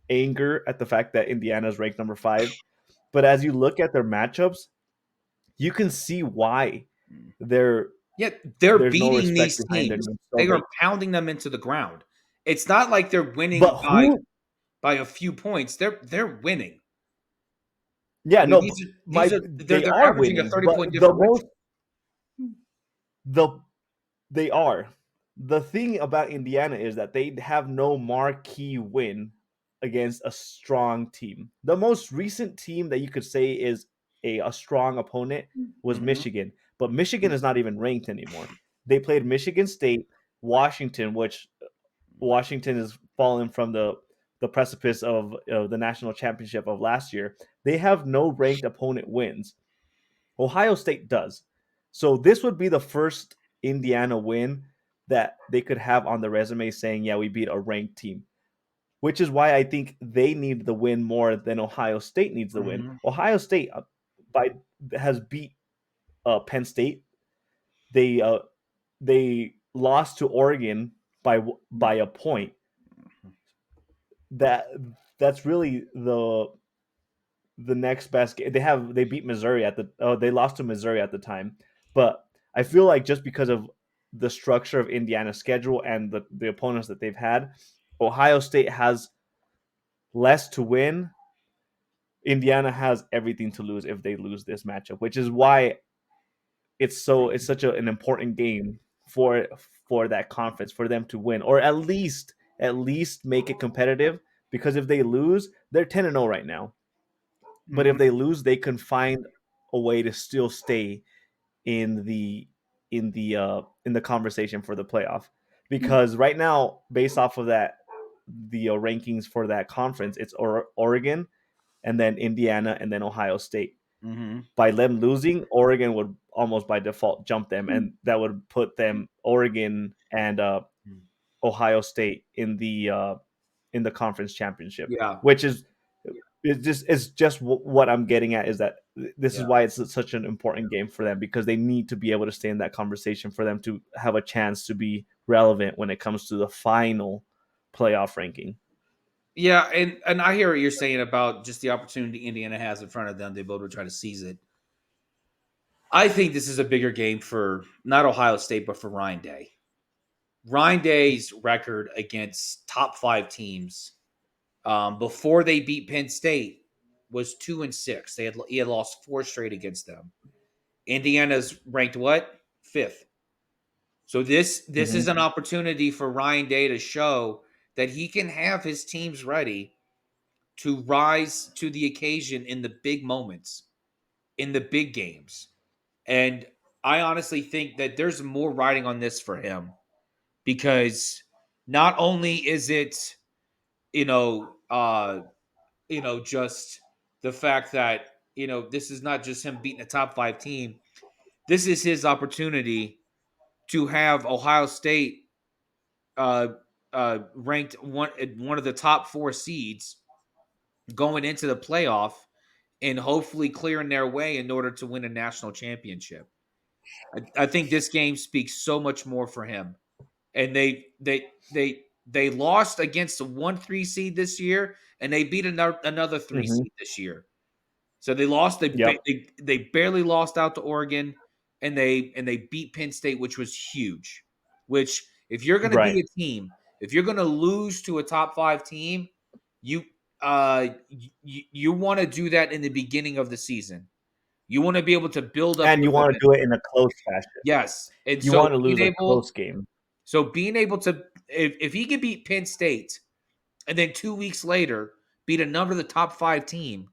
anger at the fact that Indiana's ranked number 5. But as you look at their matchups, you can see why there Yet they're there's no beating respect these behind their teams. name They so are big. pounding them into the ground. It's not like they're winning But who? by a few points. They're winning. Yeah, I mean, no, these are they're they they're are averaging a winning, 30 but point differential. the they are. The thing about Indiana is that they have no marquee win against a strong team. The most recent team that you could say is a strong opponent was Mhm. Michigan, but Michigan is not even ranked anymore. They played Michigan State, Washington, which Washington is fallen from the precipice of the national championship of last year. They have no ranked opponent wins. Ohio State does. So this would be the first Indiana win that they could have on the resume saying, yeah, we beat a ranked team, which is why I think they need the win more than Ohio State needs the win. Mhm. Ohio State by has beat Penn State. They they lost to Oregon by a point. That that's really the next best game. They beat Missouri at the they lost to Missouri at the time, but I feel like just because of the structure of Indiana's schedule and the opponents that they've had, Ohio State has less to win. Indiana has everything to lose if they lose this matchup, which is why it's such an important game for that conference for them to win or at least make it competitive because if they lose, they're 10-0 right now. But if Mhm. they lose, they can find a way to still stay in the conversation for the playoff. Because right now, based off of that, the rankings for that conference, it's Oregon, and then Indiana, and then Ohio State. Mhm. By them losing, Oregon would almost by default jump them, and that would put them Oregon and Ohio State in the conference championship, Yeah. which is it's just what I'm getting at is that this is Yeah. why it's such an important game for them because they need to be able to stay in that conversation for them to have a chance to be relevant when it comes to the final playoff ranking. Yeah, and I hear what you're saying about just the opportunity Indiana has in front of them. They both will try to seize it. I think this is a bigger game for not Ohio State, but for Ryan Day. Ryan Day's record against top 5 teams before they beat Penn State was 2-6. He had lost 4 straight against them. Indiana's ranked what? 5th. So this is Mm-hmm. an opportunity for Ryan Day to show that he can have his teams ready to rise to the occasion in the big moments, in the big games. And I honestly think that there's more riding on this for him because not only is it, you know, uh, just the fact that, this is not just him beating a top 5 team. This is his opportunity to have Ohio State uh, ranked one of the top 4 seeds going into the playoff and hopefully clearing their way in order to win a national championship. I think this game speaks so much more for him. And they lost against the 1-3 seed this year, and they beat another 3 Hmm. seed this year. So they lost. Yep. They barely lost out to Oregon, and they beat Penn State, which was huge. Which, if you're going to Right. be a team, if you're going to lose to a top 5 team, you you want to do that in the beginning of the season. You want to be able to build up And your you want to do momentum. it in a close fashion. Yes, and You so want to being lose a able close game. so being able to if he could beat Penn State and then 2 weeks later beat another of the top 5 team,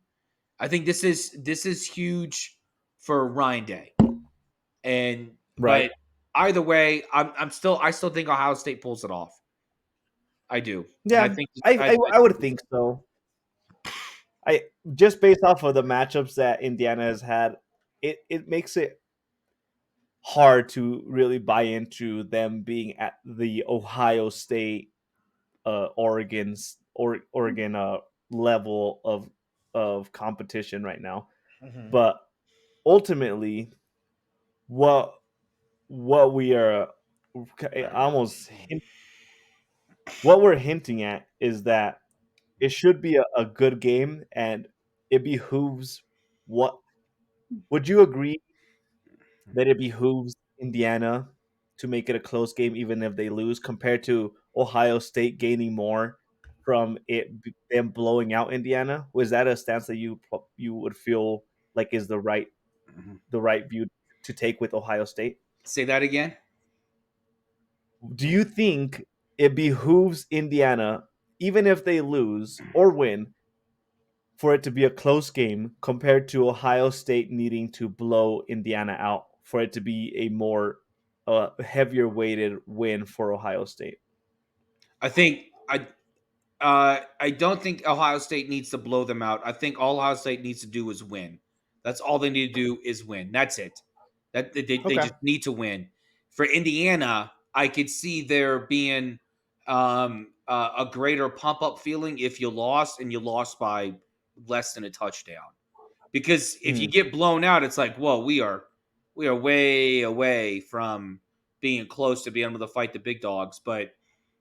I think this is huge for Ryan Day. And Right. but either way, I still think Ohio State pulls it off. I do, and I Yeah, think I would think so. I just based off of the matchups that Indiana has had, it makes it hard to really buy into them being at the Ohio State, Oregon level of competition right now. Mhm. But ultimately, what what we are almost what we're hinting at is that it should be a good game, and it behooves. What would you agree that it behooves Indiana to make it a close game, even if they lose, compared to Ohio State gaining more from them blowing out Indiana? Was that a stance that you would feel like is Mhm. the right view to take with Ohio State? Say that again. Do you think it behooves Indiana, even if they lose or win, for it to be a close game compared to Ohio State needing to blow Indiana out for it to be a more heavier weighted win for Ohio State? I think I don't think Ohio State needs to blow them out. I think all Ohio State needs to do is win. That's all they need to do is win. That's it. That they Okay. just need to win. For Indiana, I could see there being a greater pump up feeling if you lost and you lost by less than a touchdown. Because if you Mm, get blown out, it's like, whoa, we are way away from being close to being able to fight the big dogs. But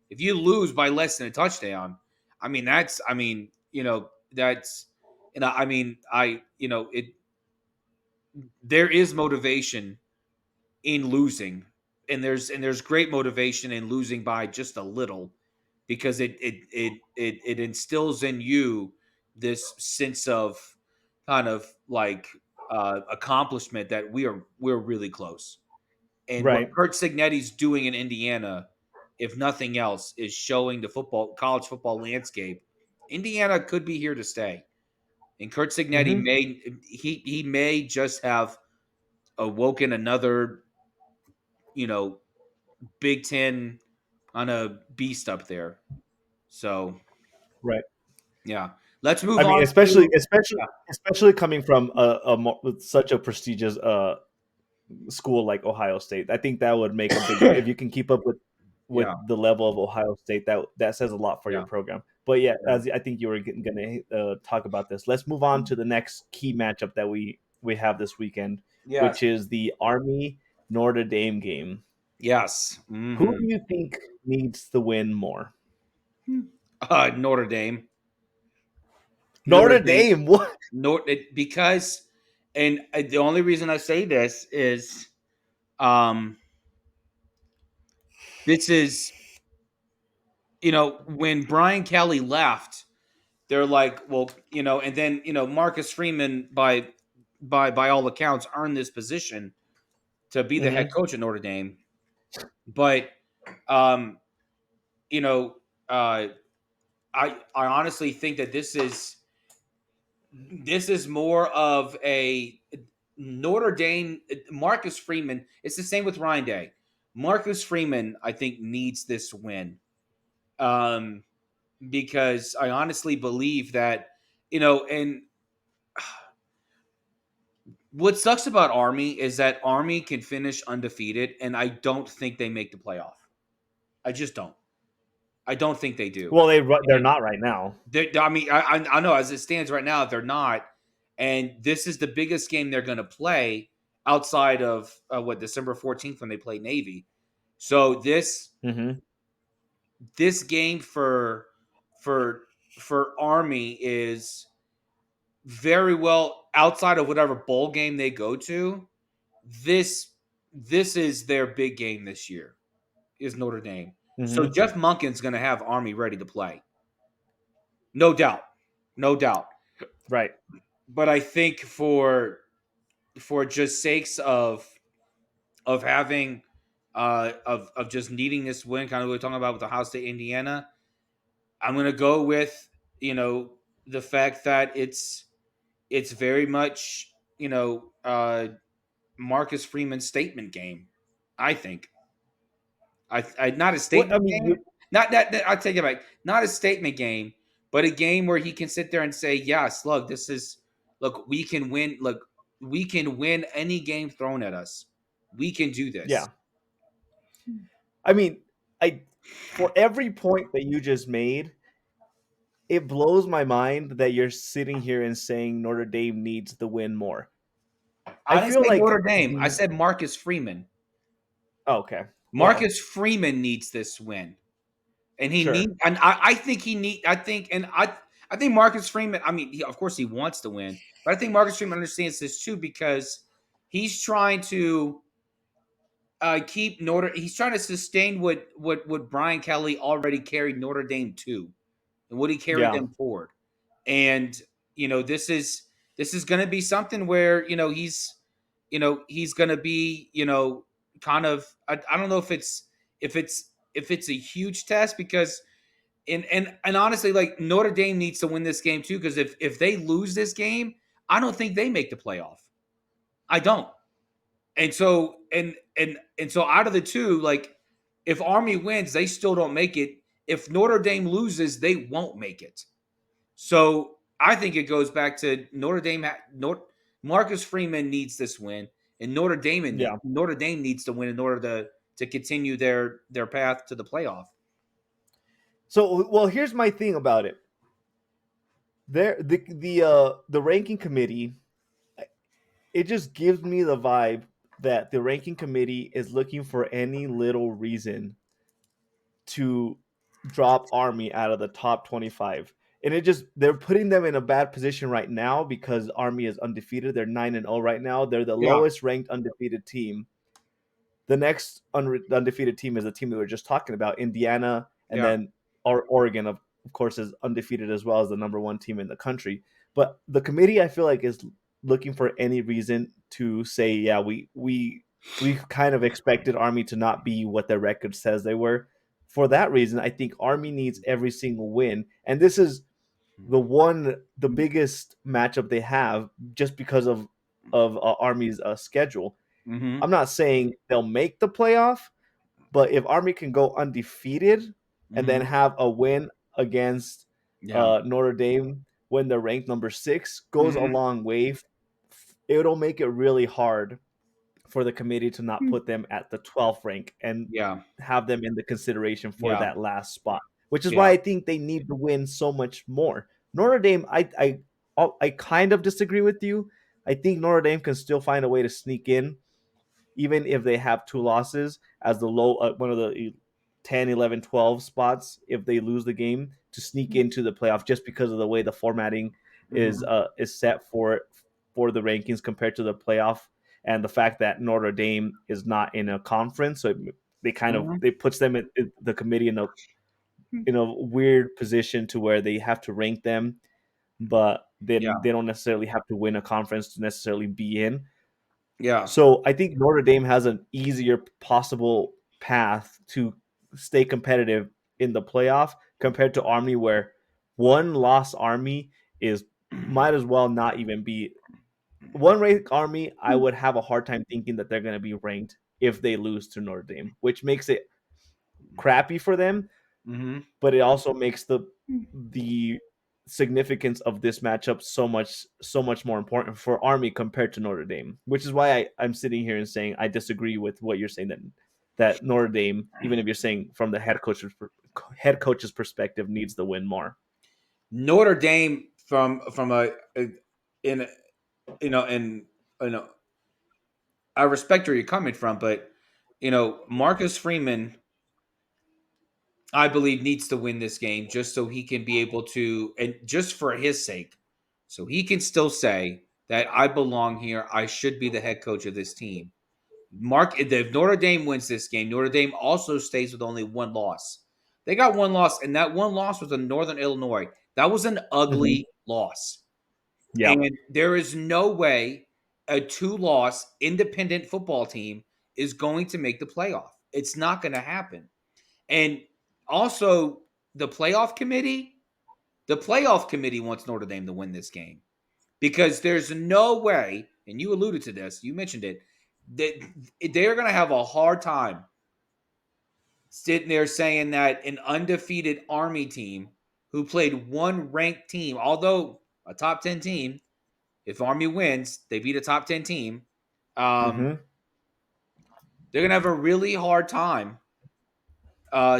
if you lose by less than a touchdown, that's, there is motivation in losing, and there's great motivation in losing by just a little, because it instills in you this sense of kind of like accomplishment that we're really close. And what right. Kurt Signetti's doing in Indiana, if nothing else, is showing the college football landscape. Indiana could be here to stay, and Kurt Signetti Hmm. he may just have awoken another, you know, Big Ten on a beast up there. So Right. yeah, let's I move mean, on especially to especially especially coming from with such a prestigious school like Ohio State. I think that would make a big if you can keep up with yeah, the level of Ohio State. That says a lot for your yeah, program. But yeah, yeah, as I think you were going to talk about this, let's move on to the next key matchup that we have this weekend, yes, which is the Army Notre Dame game. yes. Who do you think needs the win more? Notre Dame, Notre Notre Dame, Dame. What? because, and the only reason I say this is, um, this is, when Brian Kelly left, they're like, well, and then Marcus Freeman, by all accounts, earned this position to be the head Hmm. coach at Notre Dame. But um, you know, uh, I honestly think that this is more of a Notre Dame. Marcus Freeman. It's the same with Ryan Day. Marcus Freeman, I think, needs this win, um, because I honestly believe that, and what sucks about Army is that Army can finish undefeated, and I don't think they make the playoff. I just don't. I don't think they do. Well, they're And not right now. I mean, I know as it stands right now, they're not. And this is the biggest game they're going to play outside of December 14th when they play Navy. So Mm-hmm. this game for for Army is very well outside of whatever bowl game they go to. This this is their big game this year is Notre Dame. So Mm-hmm. Jeff Monken's going to have Army ready to play, no doubt, no doubt. Right. But I think for just sakes of having of just needing this win, kind of what we're talking about with Ohio State, Indiana, I'm going to go with the fact that it's very much Marcus Freeman's statement game. I think I not a What I statement mean, game, not that I take it back, not a statement game, but a game where he can sit there and say, "Yeah, Slug, this is look, we can win. Look, we can win any game thrown at us. We can do yeah. this." I mean, I for every point that you just made, it blows my mind that you're sitting here and saying Notre Dame needs the win more. I I didn't feel say like Notre Dame. I said Marcus Freeman. okay. Well, Marcus Freeman needs this win, and he need, sure. and I think he need. I think Marcus Freeman. I mean, of course, he wants to win, but I think Marcus Freeman understands this too because he's trying to keep Notre. He's trying to sustain what Brian Kelly already carried Notre Dame to, and what he carried Yeah. them forward. And this is going to be something where he's going to be kind of I don't know if it's a huge test because and honestly like Notre Dame needs to win this game too because if they lose this game, I don't think they make the playoff. I don't. And so and so out of the two, like if Army wins, they still don't make it. If Notre Dame loses, they won't make it. So I think it goes back to Notre Dame. Marcus Freeman needs this win, and Yeah. Notre Dame needs to win in order to continue their path to the playoff. So, well, here's my thing about it. The ranking committee, it just gives me the vibe that the ranking committee is looking for any little reason to drop Army out of the top 25. And they're putting them in a bad position right now because Army is undefeated. They're 9-0 right now. They're the Yeah, lowest ranked undefeated team. The next undefeated team is the team we were just talking about, Indiana, and yeah, then Oregon, of course, is undefeated as well as the number one team in the country. But the committee, I feel like, is looking for any reason to say, yeah, we kind of expected Army to not be what their record says they were. For that reason, I think Army needs every single win, and this is the biggest matchup they have just because of Army's schedule. mm-hmm, I'm not saying they'll make the playoff, but if Army can go undefeated and then mm-hmm, have a win against yeah, Notre Dame when they're ranked number 6, goes a mm-hmm, long way. It'll make it really hard for the committee to not put them at the 12th rank and yeah, have them in the consideration for yeah, that last spot, which is why yeah, I think they need to win so much more. Notre Dame, I kind of disagree with you. I think Notre Dame can still find a way to sneak in even if they have 2 losses as the low one of the 10, 11, 12 spots if they lose the game to sneak into the playoff just because of the way the formatting mm-hmm, is set for the rankings compared to the playoff and the fact that Notre Dame is not in a conference, so mm-hmm, they puts them in the committee in a weird position to where they have to rank them, but yeah, then they don't necessarily have to win a conference to necessarily be in. yeah, So I think Notre Dame has an easier possible path to stay competitive in the playoff compared to Army, where one loss Army is might as well not even be one ranked Army. I would have a hard time thinking that they're going to be ranked if they lose to Notre Dame, which makes it crappy for them, mm-hmm, but it also makes the significance of this matchup so much more important for Army compared to Notre Dame, which is why I'm sitting here and saying I disagree with what you're saying that Notre Dame, even if you're saying from the head coach's perspective needs the win more. Notre Dame from a in in I respect where you're coming from, but Marcus Freeman, I believe, needs to win this game just so he can be able to, and just for his sake, so he can still say that I belong here. I should be the head coach of this team. If Notre Dame wins this game, Notre Dame also stays with only one loss. They got one loss, and that one loss was in Northern Illinois. That was an Mhm. ugly loss. Yeah. And there is no way a two-loss independent football team is going to make the playoff. It's not going to happen. And also, the playoff committee wants Notre Dame to win this game because there's no way, and you alluded to this, you mentioned it, that they're going to have a hard time sitting there saying that an undefeated Army team who played one ranked team, although a top 10 team, if Army wins, they beat a top 10 team. Um, Hmm. they're going to have a really hard time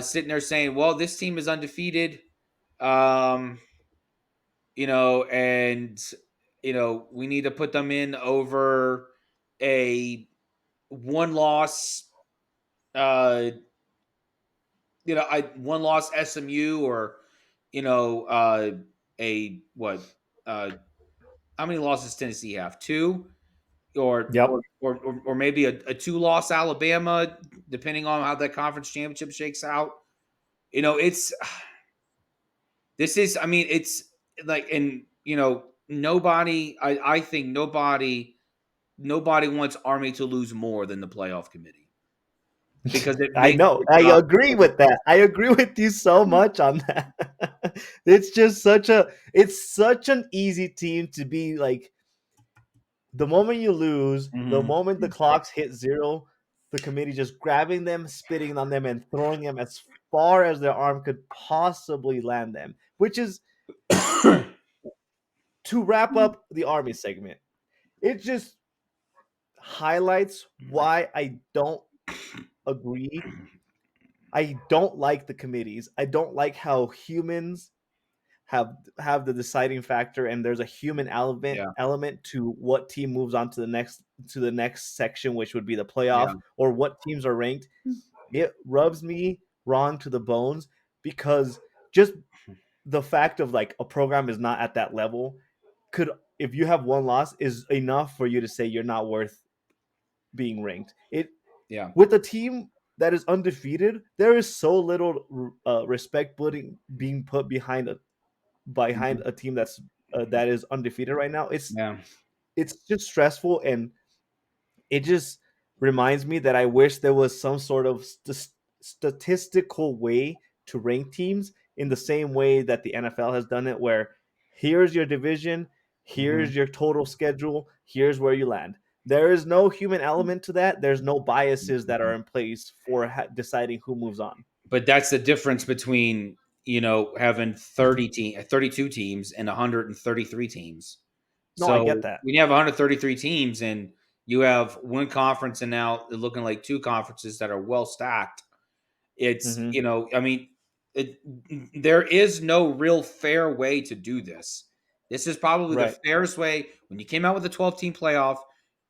sitting there saying, well, this team is undefeated. Um, and we need to put them in over a one loss, uh, one loss SMU or a what? How many losses Tennessee have? Two, or Yep. or maybe a two-loss Alabama, depending on how that conference championship shakes out. It's this is. I mean, it's like, and nobody. I think nobody wants Army to lose more than the playoff committee because it I makes know. the I job. agree with that. I agree with you so much on that. It's such an easy team to be like, the moment you lose, the Mhm. moment the clocks hit zero, the committee just grabbing them, spitting on them, and throwing them as far as their arm could possibly land them. Which is, to wrap up the Army segment, it just highlights why I don't agree. I don't like the committees. I don't like how humans have the deciding factor, and there's a human Yeah, element to what team moves on to the next section, which would be the playoff, yeah. or what teams are ranked. It rubs me wrong to the bones, because just the fact of like a program is not at that level could, if you have one loss, is enough for you to say you're not worth being ranked. It Yeah. With a team that is undefeated, there is so little respect being put behind Mhm. a team that is undefeated right now. Yeah. It's just stressful, and it just reminds me that I wish there was some sort of statistical way to rank teams in the same way that the NFL has done it, where here's your division, Mhm. here's your total schedule, here's where you land. There is no human element to that. There's no biases that are in place for deciding who moves on. But that's the difference between having 32 teams and 133 teams. No, I get So that. when you have 133 teams and you have one conference and now they're looking like two conferences that are well stacked, it's Hmm. I mean, it, there is no real fair way to do this. This is probably the Right. fairest way. When you came out with the 12-team playoff,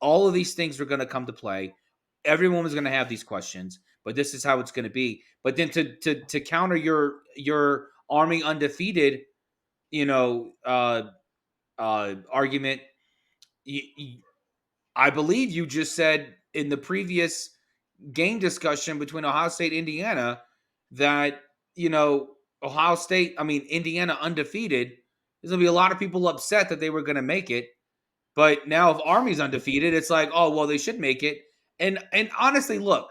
all of these things were going to come to play. Everyone was going to have these questions, but this is how it's going to be. But then to counter your Army undefeated, you know, uh, argument, I believe you just said in the previous game discussion between Ohio State and Indiana that, Ohio State, I mean, Indiana undefeated, there's going to be a lot of people upset that they were going to make it. But now if Army's undefeated, it's like, oh, well, they should make it. And honestly, look,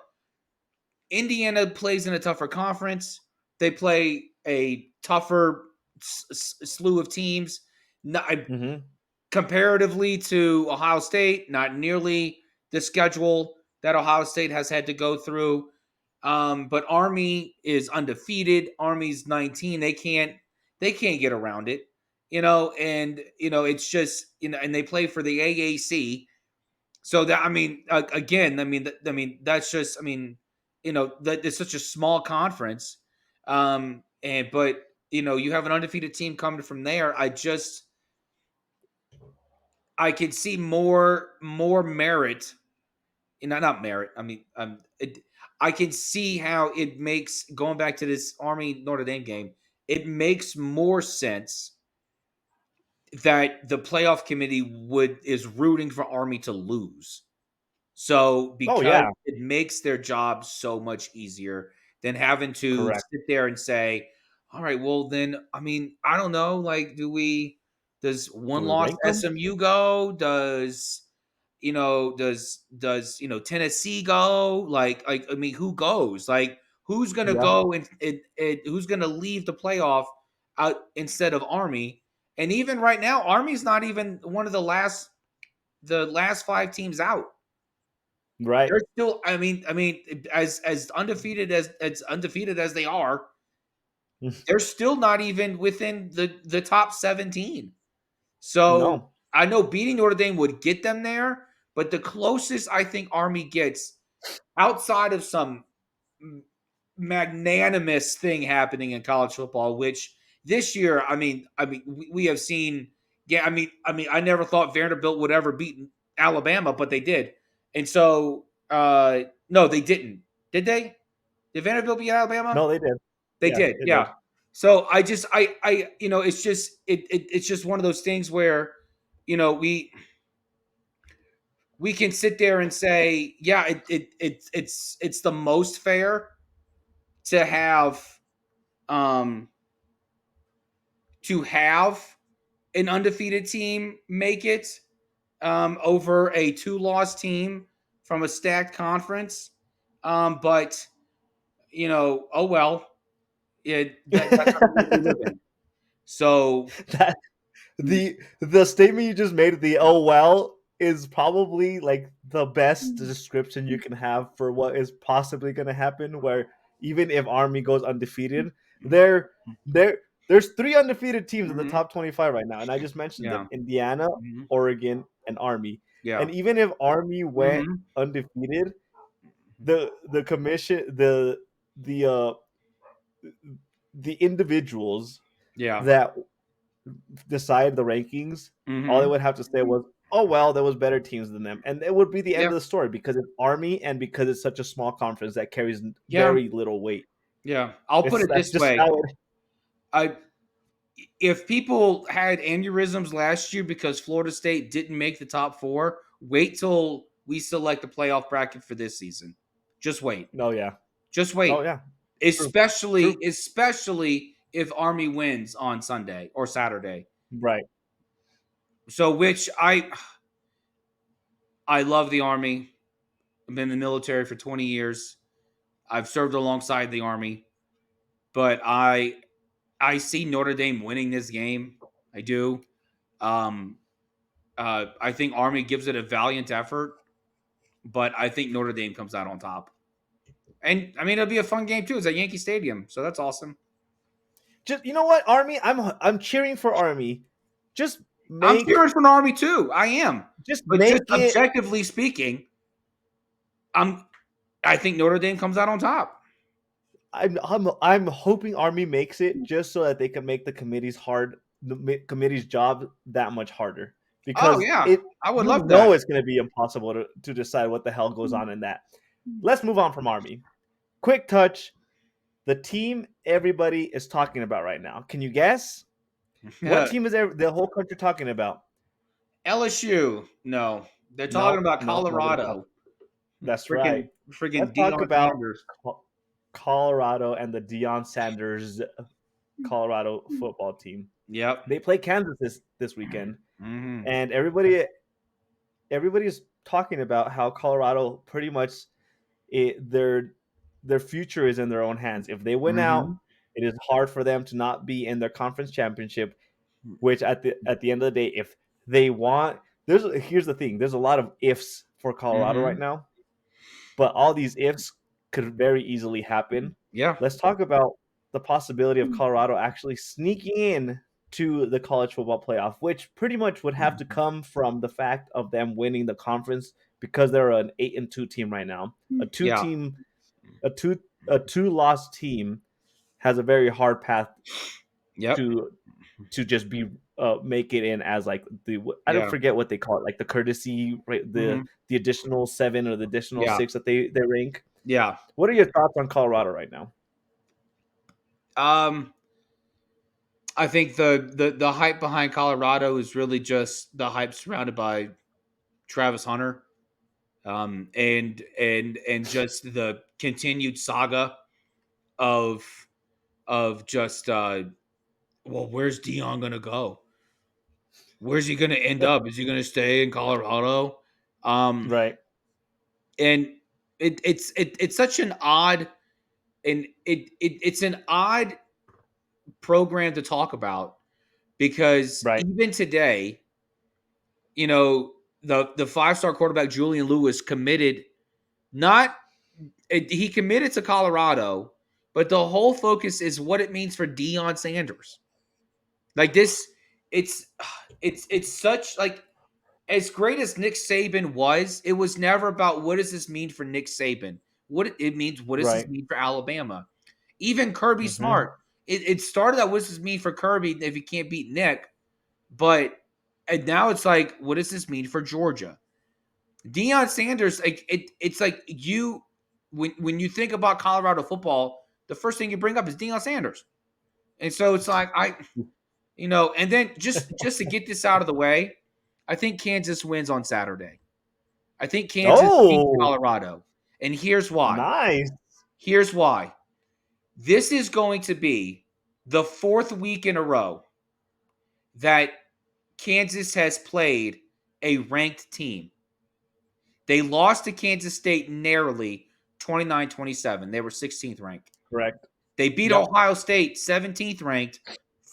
Indiana plays in a tougher conference. They play a tougher slew of teams. Not, Hmm. comparatively to Ohio State, not nearly the schedule that Ohio State has had to go through. But Army is undefeated. Army's 19. They can't get around it. And it's just and they play for the AAC. So that, I mean, again, I mean, that's just, I mean, that it's such a small conference. But you have an undefeated team coming from there. I could see more merit. Not merit. I mean, I can see how it makes, going back to this Army Notre Dame game. It makes more sense that the playoff committee is rooting for Army to lose. So Oh because yeah, it makes their job so much easier than having to correct. sit there and say, "All right, well then, I mean, I don't know, like, does Do one we loss rank them? SMU go? Does Tennessee go? Like I mean, who goes? Like, who's gonna Yeah, go and who's gonna leave the playoff out instead of Army? And even right now, Army's not even one of the last five teams out. right. They're still. I mean, as undefeated as they are, they're still not even within the top 17. So No, I know beating Notre Dame would get them there, but the closest I think Army gets, outside of some magnanimous thing happening in college football, which this year, we have seen. Yeah, I never thought Vanderbilt would ever beat Alabama, but they did, and so no, they didn't. Did they? Did Vanderbilt beat Alabama? no, they did. They Yeah, did, they yeah. did. So it's just it's just one of those things where we can sit there and say, yeah, it's the most fair to have um to have an undefeated team make it over a two-loss team from a stacked conference. But oh well, that's not the world we live in. So That the statement you just made, the "oh well," is probably like the best description you can have for what is possibly going to happen. Where even if Army goes undefeated, there there's three undefeated teams in the mhm, top 25 right now, and I just mentioned them: yeah, Indiana, mhm, Oregon, and Army. yeah, And even if Army went mhm, undefeated, the commission, the the individuals yeah, that decide the rankings, all they mhm, would have to say was, "Oh well, there was better teams than them," and it would be the end yeah, of the story because it's Army and because it's such a small conference that carries yeah, very little weight. yeah. I'll put It's it that's this just way: how it. I if people had aneurysms last year because Florida State didn't make the top four, wait till we select the playoff bracket for this season. Just wait. No, yeah, Just oh wait. yeah, true, Especially, true, especially if Army wins on Sunday or Saturday. right. So, which I love the Army. I've been in the military for 20 years. I've served alongside the Army, but I see Notre Dame winning this game. I do. Um, I think Army gives it a valiant effort, but I think Notre Dame comes out on top. And I mean, it'll be a fun game too. It's at Yankee Stadium, so that's awesome. Just you know what, Army, I'm cheering for Army. Just I'm make cheering for Army too. I am, just but just make it. objectively speaking, I think Notre Dame comes out on top. I'm hoping Army makes it just so that they can make the committee's job that much harder Oh because yeah, it I would you love know that. it's going to be impossible to decide what the hell goes on in that. Let's move on from Army. Quick touch. The team everybody is talking about right now. Can you guess what team is the whole country talking about? LSU, no, they're talking No, about no, nobody talking. Colorado. That's right. Freaking Let's talk Deion about Sanders. Colorado and the Deion Sanders Colorado football team. Yep. They play Kansas this weekend, Hmm. and everybody's talking about how Colorado pretty much their future is in their own hands. If they win out, Hmm. it is hard for them to not be in their conference championship. Which at the end of the day, if they want, here's the thing: there's a lot of ifs for Colorado right Hmm. now, but all these ifs could very easily happen. Yeah. Let's talk about the possibility of Colorado actually sneaking in to the college football playoff, which pretty much would have to come from the fact of them winning the conference because they're an 8-2 team right now, a two Yeah. team, a two loss team has a very hard path Yep. to just be make it in as like I don't Yeah. forget what they call it, like the courtesy, right? Hmm. The additional 7 or the additional Yeah. 6 that they rank. Yeah. What are your thoughts on Colorado right now? Um, I think the hype behind Colorado is really just the hype surrounded by Travis Hunter, and just the continued saga of just well, where's Dion gonna go? Where's he gonna end up? Is he gonna stay in Colorado? Um, Right, and it's such an odd and it's an odd program to talk about because right, even today, you know, the 5-star quarterback Julian Lewis committed not he committed to Colorado, but the whole focus is what it means for Deion Sanders. Like this, it's it's such like as great as Nick Saban was, it was never about what does this mean for Nick Saban. What it means, what does this right. mean for Alabama? Even Kirby Hmm. Smart, it started out what does this mean for Kirby if he can't beat Nick, but and now it's like what does this mean for Georgia? Deion Sanders, like it's like you when you think about Colorado football, the first thing you bring up is Deion Sanders, and so it's like and then just to get this out of the way, I think Kansas wins on Saturday. I think Kansas beats Oh, Colorado, and here's why. nice. Here's why. This is going to be the fourth week in a row that Kansas has played a ranked team. They lost to Kansas State narrowly 29-27. They were 16th ranked. Correct. They beat Yep. Ohio State 17th ranked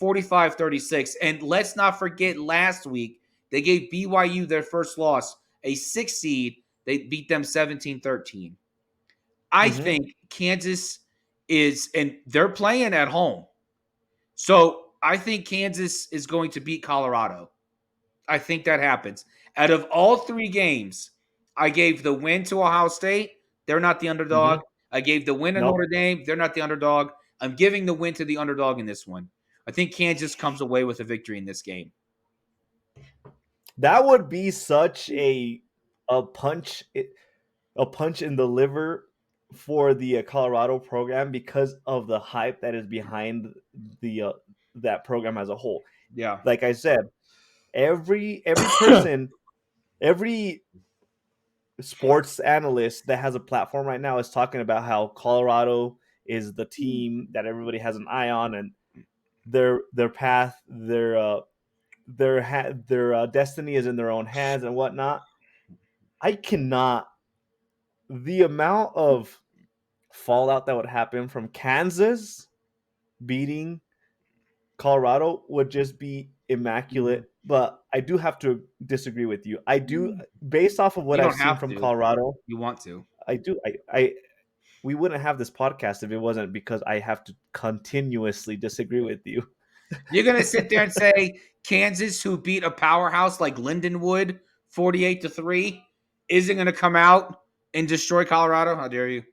45-36. And let's not forget last week they gave BYU their first loss, a 6 seed. They beat them 17-13. I Hmm. think Kansas is and they're playing at home. So, I think Kansas is going to beat Colorado. I think that happens. Out of all three games, I gave the win to Ohio State. They're not the Hmm. underdog. I gave the win to Nope. Notre Dame. They're not the underdog. I'm giving the win to the underdog in this one. I think Kansas comes away with a victory in this game. That would be such a punch a punch in the liver for the Colorado program because of the hype that is behind the that program as a whole. Yeah. Like I said, every person, every sports analyst that has a platform right now is talking about how Colorado is the team that everybody has an eye on, and their path, their destiny is in their own hands and whatnot. I cannot, the amount of fallout that would happen from Kansas beating Colorado would just be Mhm. immaculate. But I do have to disagree with you. I do, based off of what You I've don't seen have from to. Colorado. You want to. I do. I we wouldn't have this podcast if it wasn't because I have to continuously disagree with you. You're going to sit there and say Kansas, who beat a powerhouse like Lindenwood 48-3, isn't going to come out and destroy Colorado? How dare you?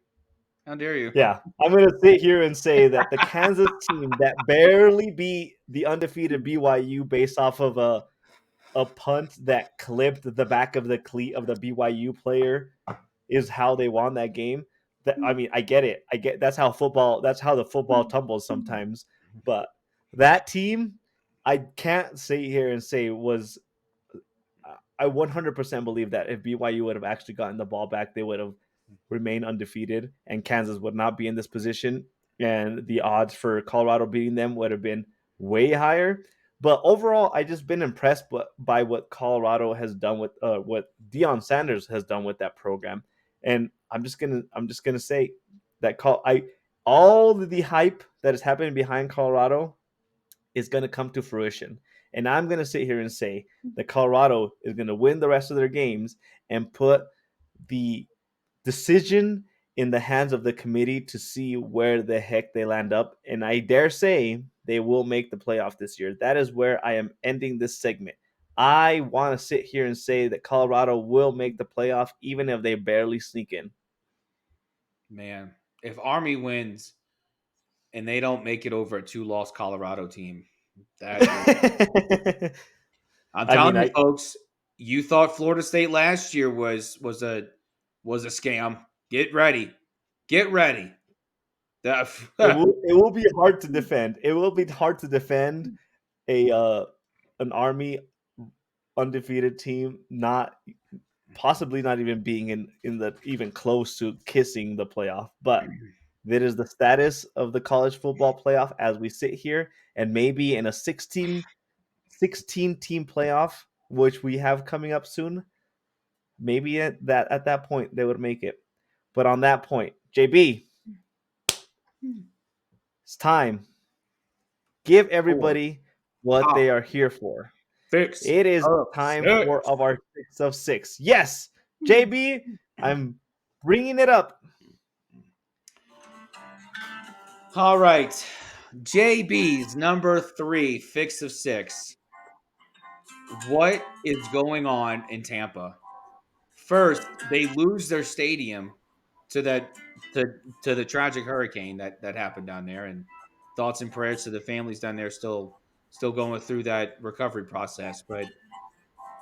How dare you? Yeah, I'm going to sit here and say that the Kansas team that barely beat the undefeated BYU based off of a punt that clipped the back of the cleat of the BYU player is how they won that game. That, I mean, I get it. I get that's how football. That's how the football tumbles sometimes. But that team, I can't sit here and say was. I 100% believe that if BYU would have actually gotten the ball back, they would have remained undefeated, and Kansas would not be in this position, and the odds for Colorado beating them would have been way higher. But overall, I just been impressed by what Colorado has done with what Deion Sanders has done with that program, and I'm just gonna say that all the hype that is happening behind Colorado is going to come to fruition. And I'm going to sit here and say that Colorado is going to win the rest of their games and put the decision in the hands of the committee to see where the heck they land up. And I dare say they will make the playoff this year. That is where I am ending this segment. I want to sit here and say that Colorado will make the playoff even if they barely sneak in. Man, if Army wins, and they don't make it over a 2-loss Colorado team. That is, I'm I mean, telling you, I folks. You thought Florida State last year was a scam. Get ready, get ready. That it will be hard to defend. It will be hard to defend a an Army undefeated team, not possibly not even being in the even close to kissing the playoff. But that is the status of the college football playoff as we sit here, and maybe in a 16 team playoff, which we have coming up soon. Maybe at that point they would make it. But on that point, JB, it's time. Give four everybody what top they are here for. fix It is of time for six. of our 6 of 6. Yes, JB, I'm bringing it up. All right, JB's number 3 fix of 6. What is going on in Tampa? First, they lose their stadium to that to to the tragic hurricane that happened down there, and thoughts and prayers to the families down there still going through that recovery process. But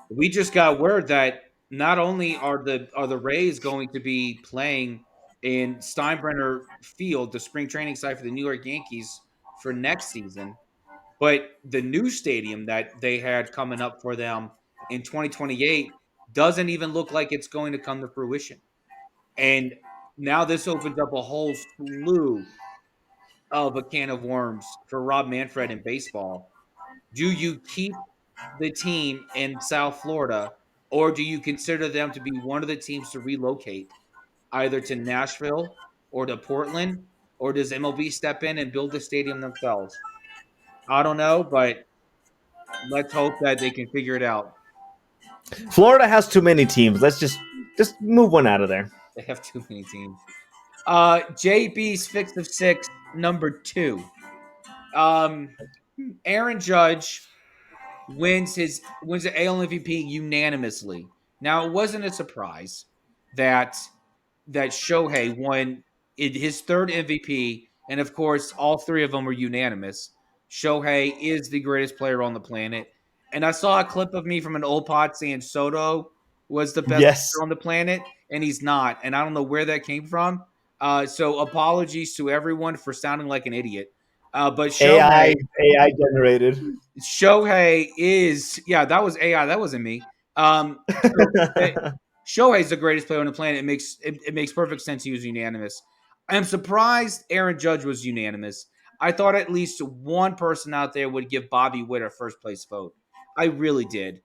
we just got word that not only are the Rays going to be playing in Steinbrenner Field, the spring training site for the New York Yankees for next season, but the new stadium that they had coming up for them in 2028 doesn't even look like it's going to come to fruition. And now this opens up a whole slew of a can of worms for Rob Manfred in baseball. Do you keep the team in South Florida, or do you consider them to be one of the teams to relocate either to Nashville or to Portland, or does MLB step in and build the stadium themselves? I don't know, but let's hope that they can figure it out. Florida has too many teams. Let's just move one out of there. They have too many teams. JB's fix of 6, number 2. Um, Aaron Judge wins the AL MVP unanimously. Now it wasn't a surprise that Shohei won his third MVP, and of course, all three of them were unanimous. Shohei is the greatest player on the planet. And I saw a clip of me from an old pod saying Soto was the best Yes. player on the planet, and he's not. And I don't know where that came from. So apologies to everyone for sounding like an idiot. But AI generated. Shohei is, yeah, that was AI. That wasn't me. So Shohei's the greatest player on the planet. It makes perfect sense he was unanimous. I'm surprised Aaron Judge was unanimous. I thought at least one person out there would give Bobby Witt a first place vote. I really did.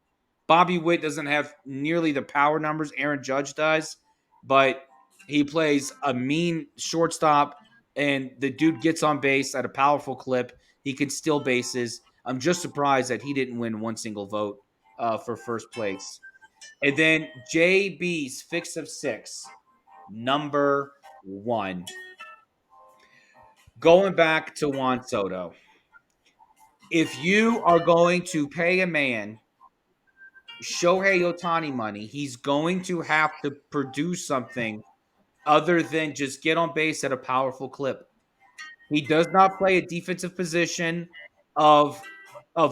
Bobby Witt doesn't have nearly the power numbers Aaron Judge does, but he plays a mean shortstop, and the dude gets on base at a powerful clip. He can steal bases. I'm just surprised that he didn't win one single vote for first place. And then JB's fix of 6, number 1. Going back to Juan Soto. If you are going to pay a man Shohei Otani money, he's going to have to produce something other than just get on base at a powerful clip. He does not play a defensive position of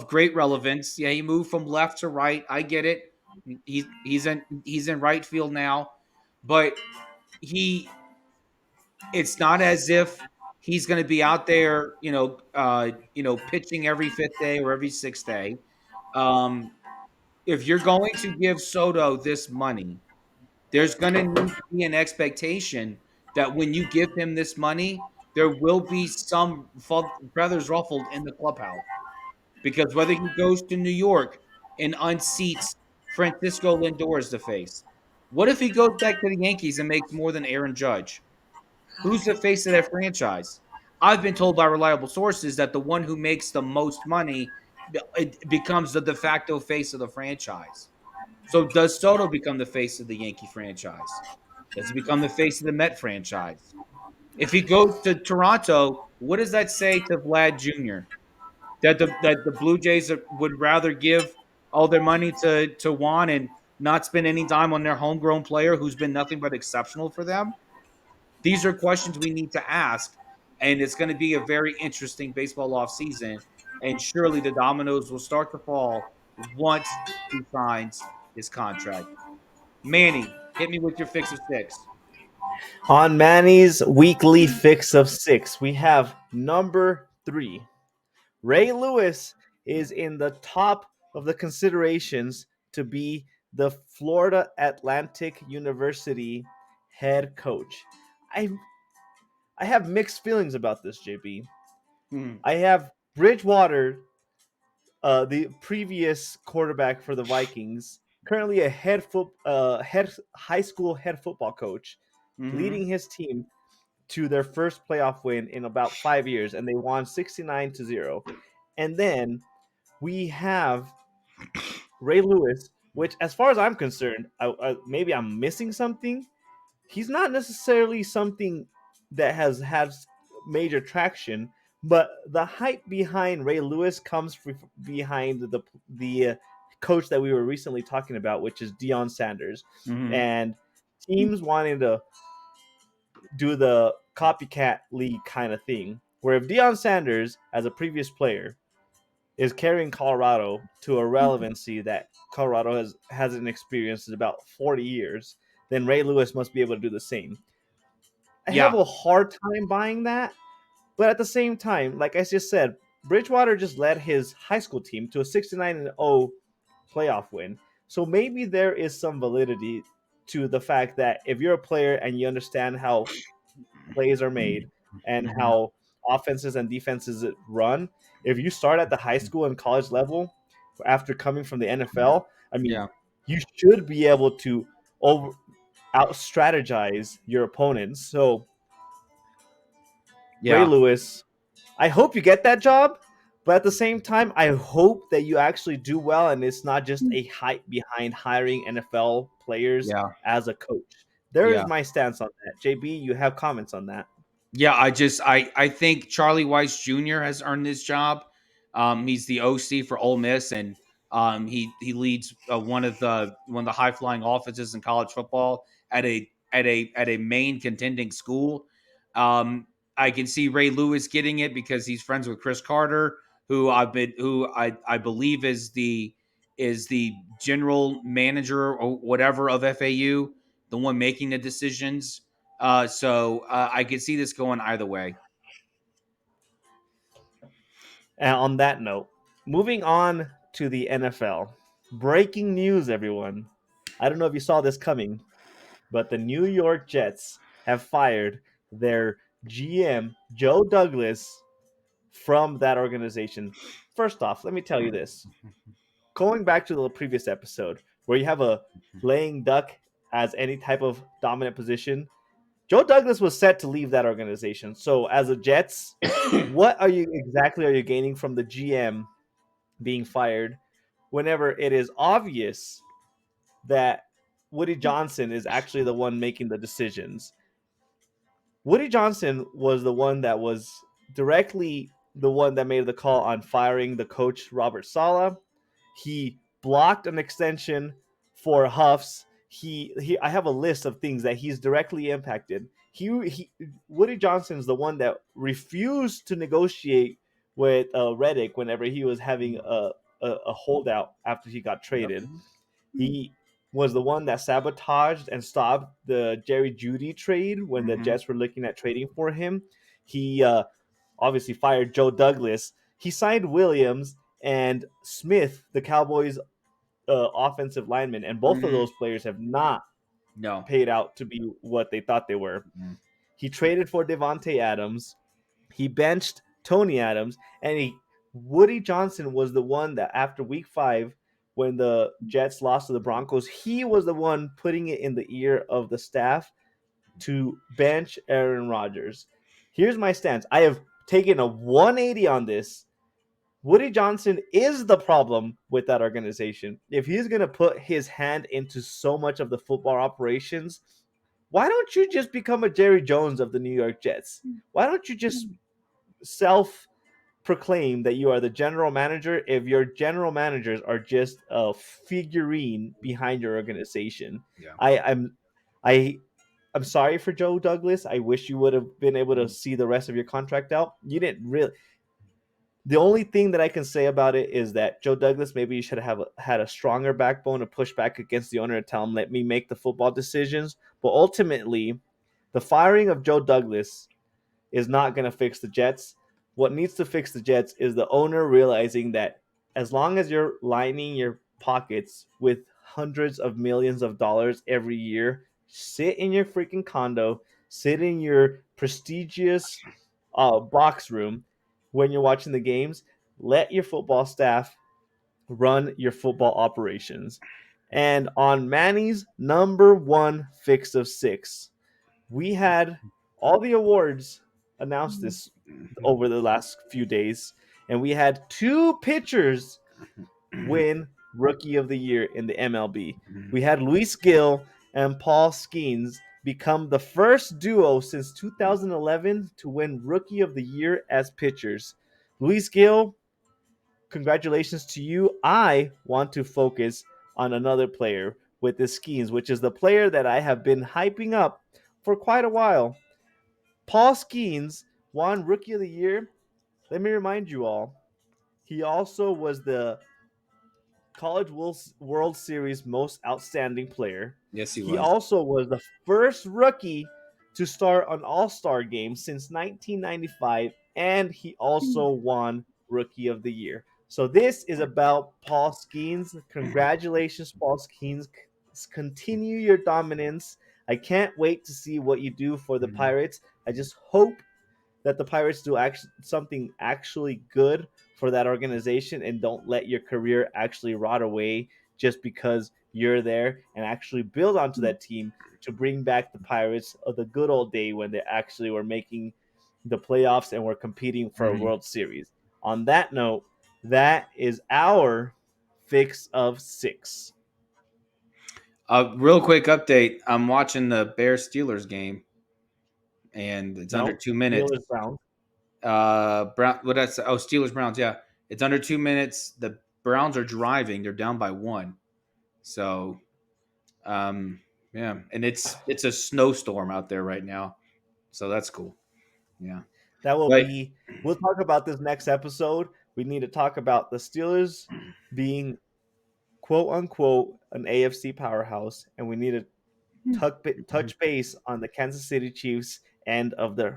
great relevance. Yeah, he moved from left to right. I get it. He's in right field now, but he it's not as if he's going to be out there, pitching every fifth day or every sixth day. Um, if you're going to give Soto this money, there's going to need to be an expectation that when you give him this money, there will be some feathers ruffled in the clubhouse. Because whether he goes to New York and unseats Francisco Lindor as the face, what if he goes back to the Yankees and makes more than Aaron Judge? Who's the face of that franchise? I've been told by reliable sources that the one who makes the most money it becomes the de facto face of the franchise. So does Soto become the face of the Yankee franchise? Does he become the face of the Met franchise? If he goes to Toronto, what does that say to Vlad Jr.? That the Blue Jays would rather give all their money to Juan and not spend any time on their homegrown player who's been nothing but exceptional for them? These are questions we need to ask. and it's going to be a very interesting baseball off season. And surely the dominoes will start to fall once he signs his contract. Manny, hit me with your fix of six. On Manny's weekly fix of six, we have number 3. Ray Lewis is in the top of the considerations to be the Florida Atlantic University head coach. I I have mixed feelings about this, JB. Hmm. I have Bridgewater, the previous quarterback for the Vikings, currently a head high school head football coach, Mm-hmm. leading his team to their first playoff win in about 5 years, and they won 69-0. And then we have Ray Lewis, which, as far as I'm concerned, maybe I'm missing something. He's not necessarily something that has had major traction, but the hype behind Ray Lewis comes behind the coach that we were recently talking about, which is Deion Sanders, Mm-hmm. and teams wanting to do the copycat league kind of thing, where if Deion Sanders, as a previous player, is carrying Colorado to a relevancy that Colorado hasn't experienced in about 40 years, then Ray Lewis must be able to do the same. I have Yeah. a hard time buying that, but at the same time, like I just said, Bridgewater just led his high school team to a 69-0 playoff win. So maybe there is some validity to the fact that if you're a player and you understand how plays are made and Mm-hmm. how offenses and defenses run, if you start at the high school and college level after coming from the NFL, I mean, Yeah. you should be able to over out strategize your opponents. So Ray Yeah. Lewis, I hope you get that job, but at the same time, I hope that you actually do well and it's not just a hype behind hiring NFL players Yeah. as a coach. There is Yeah. my stance on that. JB, you have comments on that? Yeah, I think Charlie Weiss Jr. has earned this job. He's the OC for Ole Miss, and he leads one of the high flying offenses in college football at a main contending school. Um, I can see Ray Lewis getting it because he's friends with Chris Carter, who I believe is the general manager or whatever of FAU, the one making the decisions. So I could see this going either way. And on that note, moving on to the NFL. Breaking news, everyone. I don't know if you saw this coming, but the New York Jets have fired their GM, Joe Douglas, from that organization. First off, let me tell you this. Going back to the previous episode, where you have a laying duck as any type of dominant position, Joe Douglas was set to leave that organization. So, as a Jets, what are you gaining from the GM being fired whenever it is obvious that Woody Johnson is actually the one making the decisions? Woody Johnson was the one that was directly the one that made the call on firing the coach Robert Saleh. He blocked an extension for Huffs. He I have a list of things that he's directly impacted. He Woody Johnson's the one that refused to negotiate with Reddick whenever he was having a holdout after he got Yep. traded. He was the one that sabotaged and stopped the Jerry Judy trade when the Mm-hmm. Jets were looking at trading for him. He obviously fired Joe Douglas. He signed Williams and Smith, the Cowboys' offensive lineman, and both of Mm-hmm. those players have not No. paid out to be what they thought they were. Mm-hmm. He traded for Devontae Adams. He benched Tony Adams, and Woody Johnson was the one that after Week 5, when the Jets lost to the Broncos, he was the one putting it in the ear of the staff to bench Aaron Rodgers. Here's my stance. I have taken a 180 on this. Woody Johnson is the problem with that organization. If he's going to put his hand into so much of the football operations, why don't you just become a Jerry Jones of the New York Jets? Why don't you just self proclaim that you are the general manager if your general managers are just a figurine behind your organization? Yeah. I I'm I I'm sorry for Joe Douglas. I wish you would have been able to see the rest of your contract out. You didn't really. The only thing that I can say about it is that Joe Douglas, maybe you should have had a stronger backbone to push back against the owner and tell him, let me make the football decisions. But ultimately, the firing of Joe Douglas is not going to fix the Jets. What needs to fix the Jets is the owner realizing that as long as you're lining your pockets with hundreds of millions of dollars every year, sit in your freaking condo, sit in your prestigious box room when you're watching the games, let your football staff run your football operations. And on Manny's number one fix of six, we had all the awards announced this over the last few days, and we had two pitchers win Rookie of the Year in the MLB. We had Luis Gill and Paul Skeens become the first duo since 2011 to win Rookie of the Year as pitchers. Luis Gill, congratulations to you. I want to focus on another player with the Skeens, which is the player that I have been hyping up for quite a while. Paul Skeens won Rookie of the Year. Let me remind you all, he also was the College World Series most outstanding player. Yes, he He was. also was the first rookie to start an All-Star game since 1995, and he also won Rookie of the Year. So this is about Paul Skeens. Congratulations, Paul Skeens. Continue your dominance. I can't wait to see what you do for the Pirates. I just hope that the Pirates do something actually good for that organization and don't let your career actually rot away just because you're there, and actually build onto that team to bring back the Pirates of the good old day when they actually were making the playoffs and were competing for a World Series. On that note, that is our fix of six. Real quick update. I'm watching the Bears Steelers game, and it's under No, 2 minutes. Steelers Browns. Brown. What that's Steelers Browns. Yeah, it's under 2 minutes. The Browns are driving. They're down by one. So, yeah, and it's a snowstorm out there right now. So that's cool. Yeah, That will but be. We'll talk about this next episode. We need to talk about the Steelers being quote unquote an AFC powerhouse, and we need to touch base on the Kansas City Chiefs end of their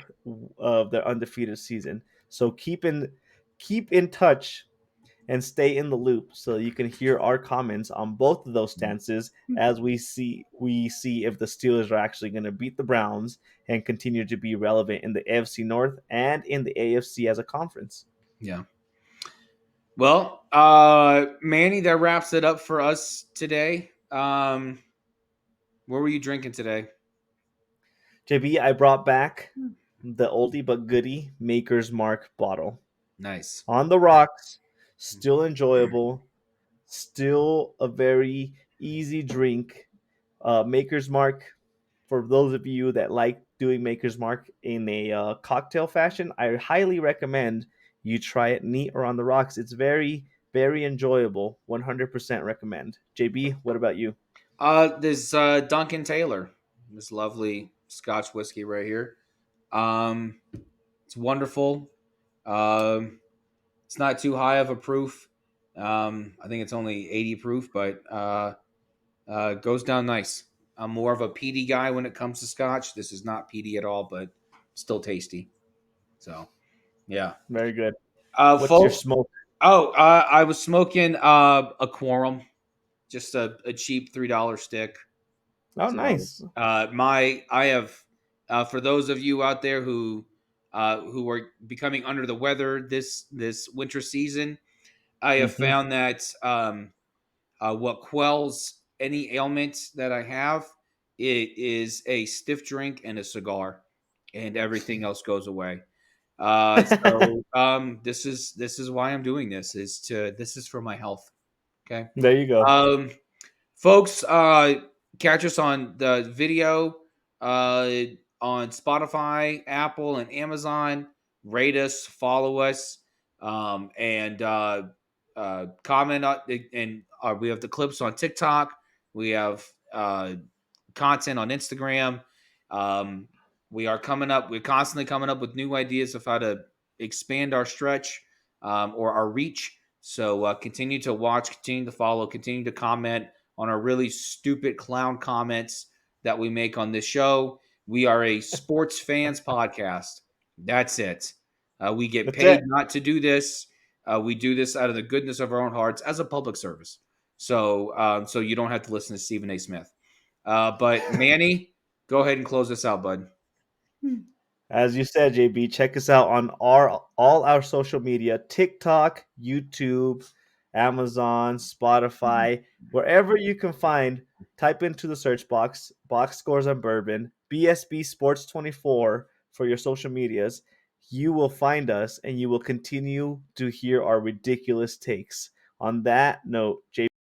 undefeated season. So keep in touch and stay in the loop so you can hear our comments on both of those stances as we see if the Steelers are actually going to beat the Browns and continue to be relevant in the AFC North and in the AFC as a conference. yeah. Well, Manny, that wraps it up for us today. What were you drinking today? JB, I brought back the oldie but goodie Maker's Mark bottle. Nice. On the rocks, still enjoyable, still a very easy drink. Maker's Mark, for those of you that like doing Maker's Mark in a cocktail fashion, I highly recommend you try it neat or on the rocks. It's very, very enjoyable. 100% recommend. JB, what about you? There's Duncan Taylor, this lovely Scotch whiskey right here. Um, it's wonderful. Um, it's not too high of a proof. I think it's only 80 proof, but goes down nice. I'm more of a peaty guy when it comes to Scotch. This is not peaty at all, but still tasty. So yeah. Very good. What's your Folks. smoke? Oh, I was smoking a Quorum, just a cheap $3 stick. Oh, So nice. I have for those of you out there who are becoming under the weather this winter season, I have Mm-hmm. found that what quells any ailment that I have, it is a stiff drink and a cigar, and everything else goes away. This is why I'm doing this, this is for my health. Okay. There you go. Um, Folks, catch us on the video uh, on Spotify, Apple, and Amazon. Rate us, follow us, and comment on. And we have the clips on TikTok. We have content on Instagram, Um, we're constantly coming up with new ideas of how to expand our stretch or our reach. So continue to watch, continue to follow, continue to comment on our really stupid clown comments that we make on this show. We are a sports fans podcast. That's it. We get That's it. paid not to do this. We do this out of the goodness of our own hearts as a public service. So you don't have to listen to Stephen A. Smith. But Manny, go ahead and close this out, bud. As you said, JB, check us out on all our social media: TikTok, YouTube, Amazon, Spotify, wherever you can find. Type into the search box scores on bourbon, BSB Sports 24 for your social medias. You will find us and you will continue to hear our ridiculous takes. On that note, JB.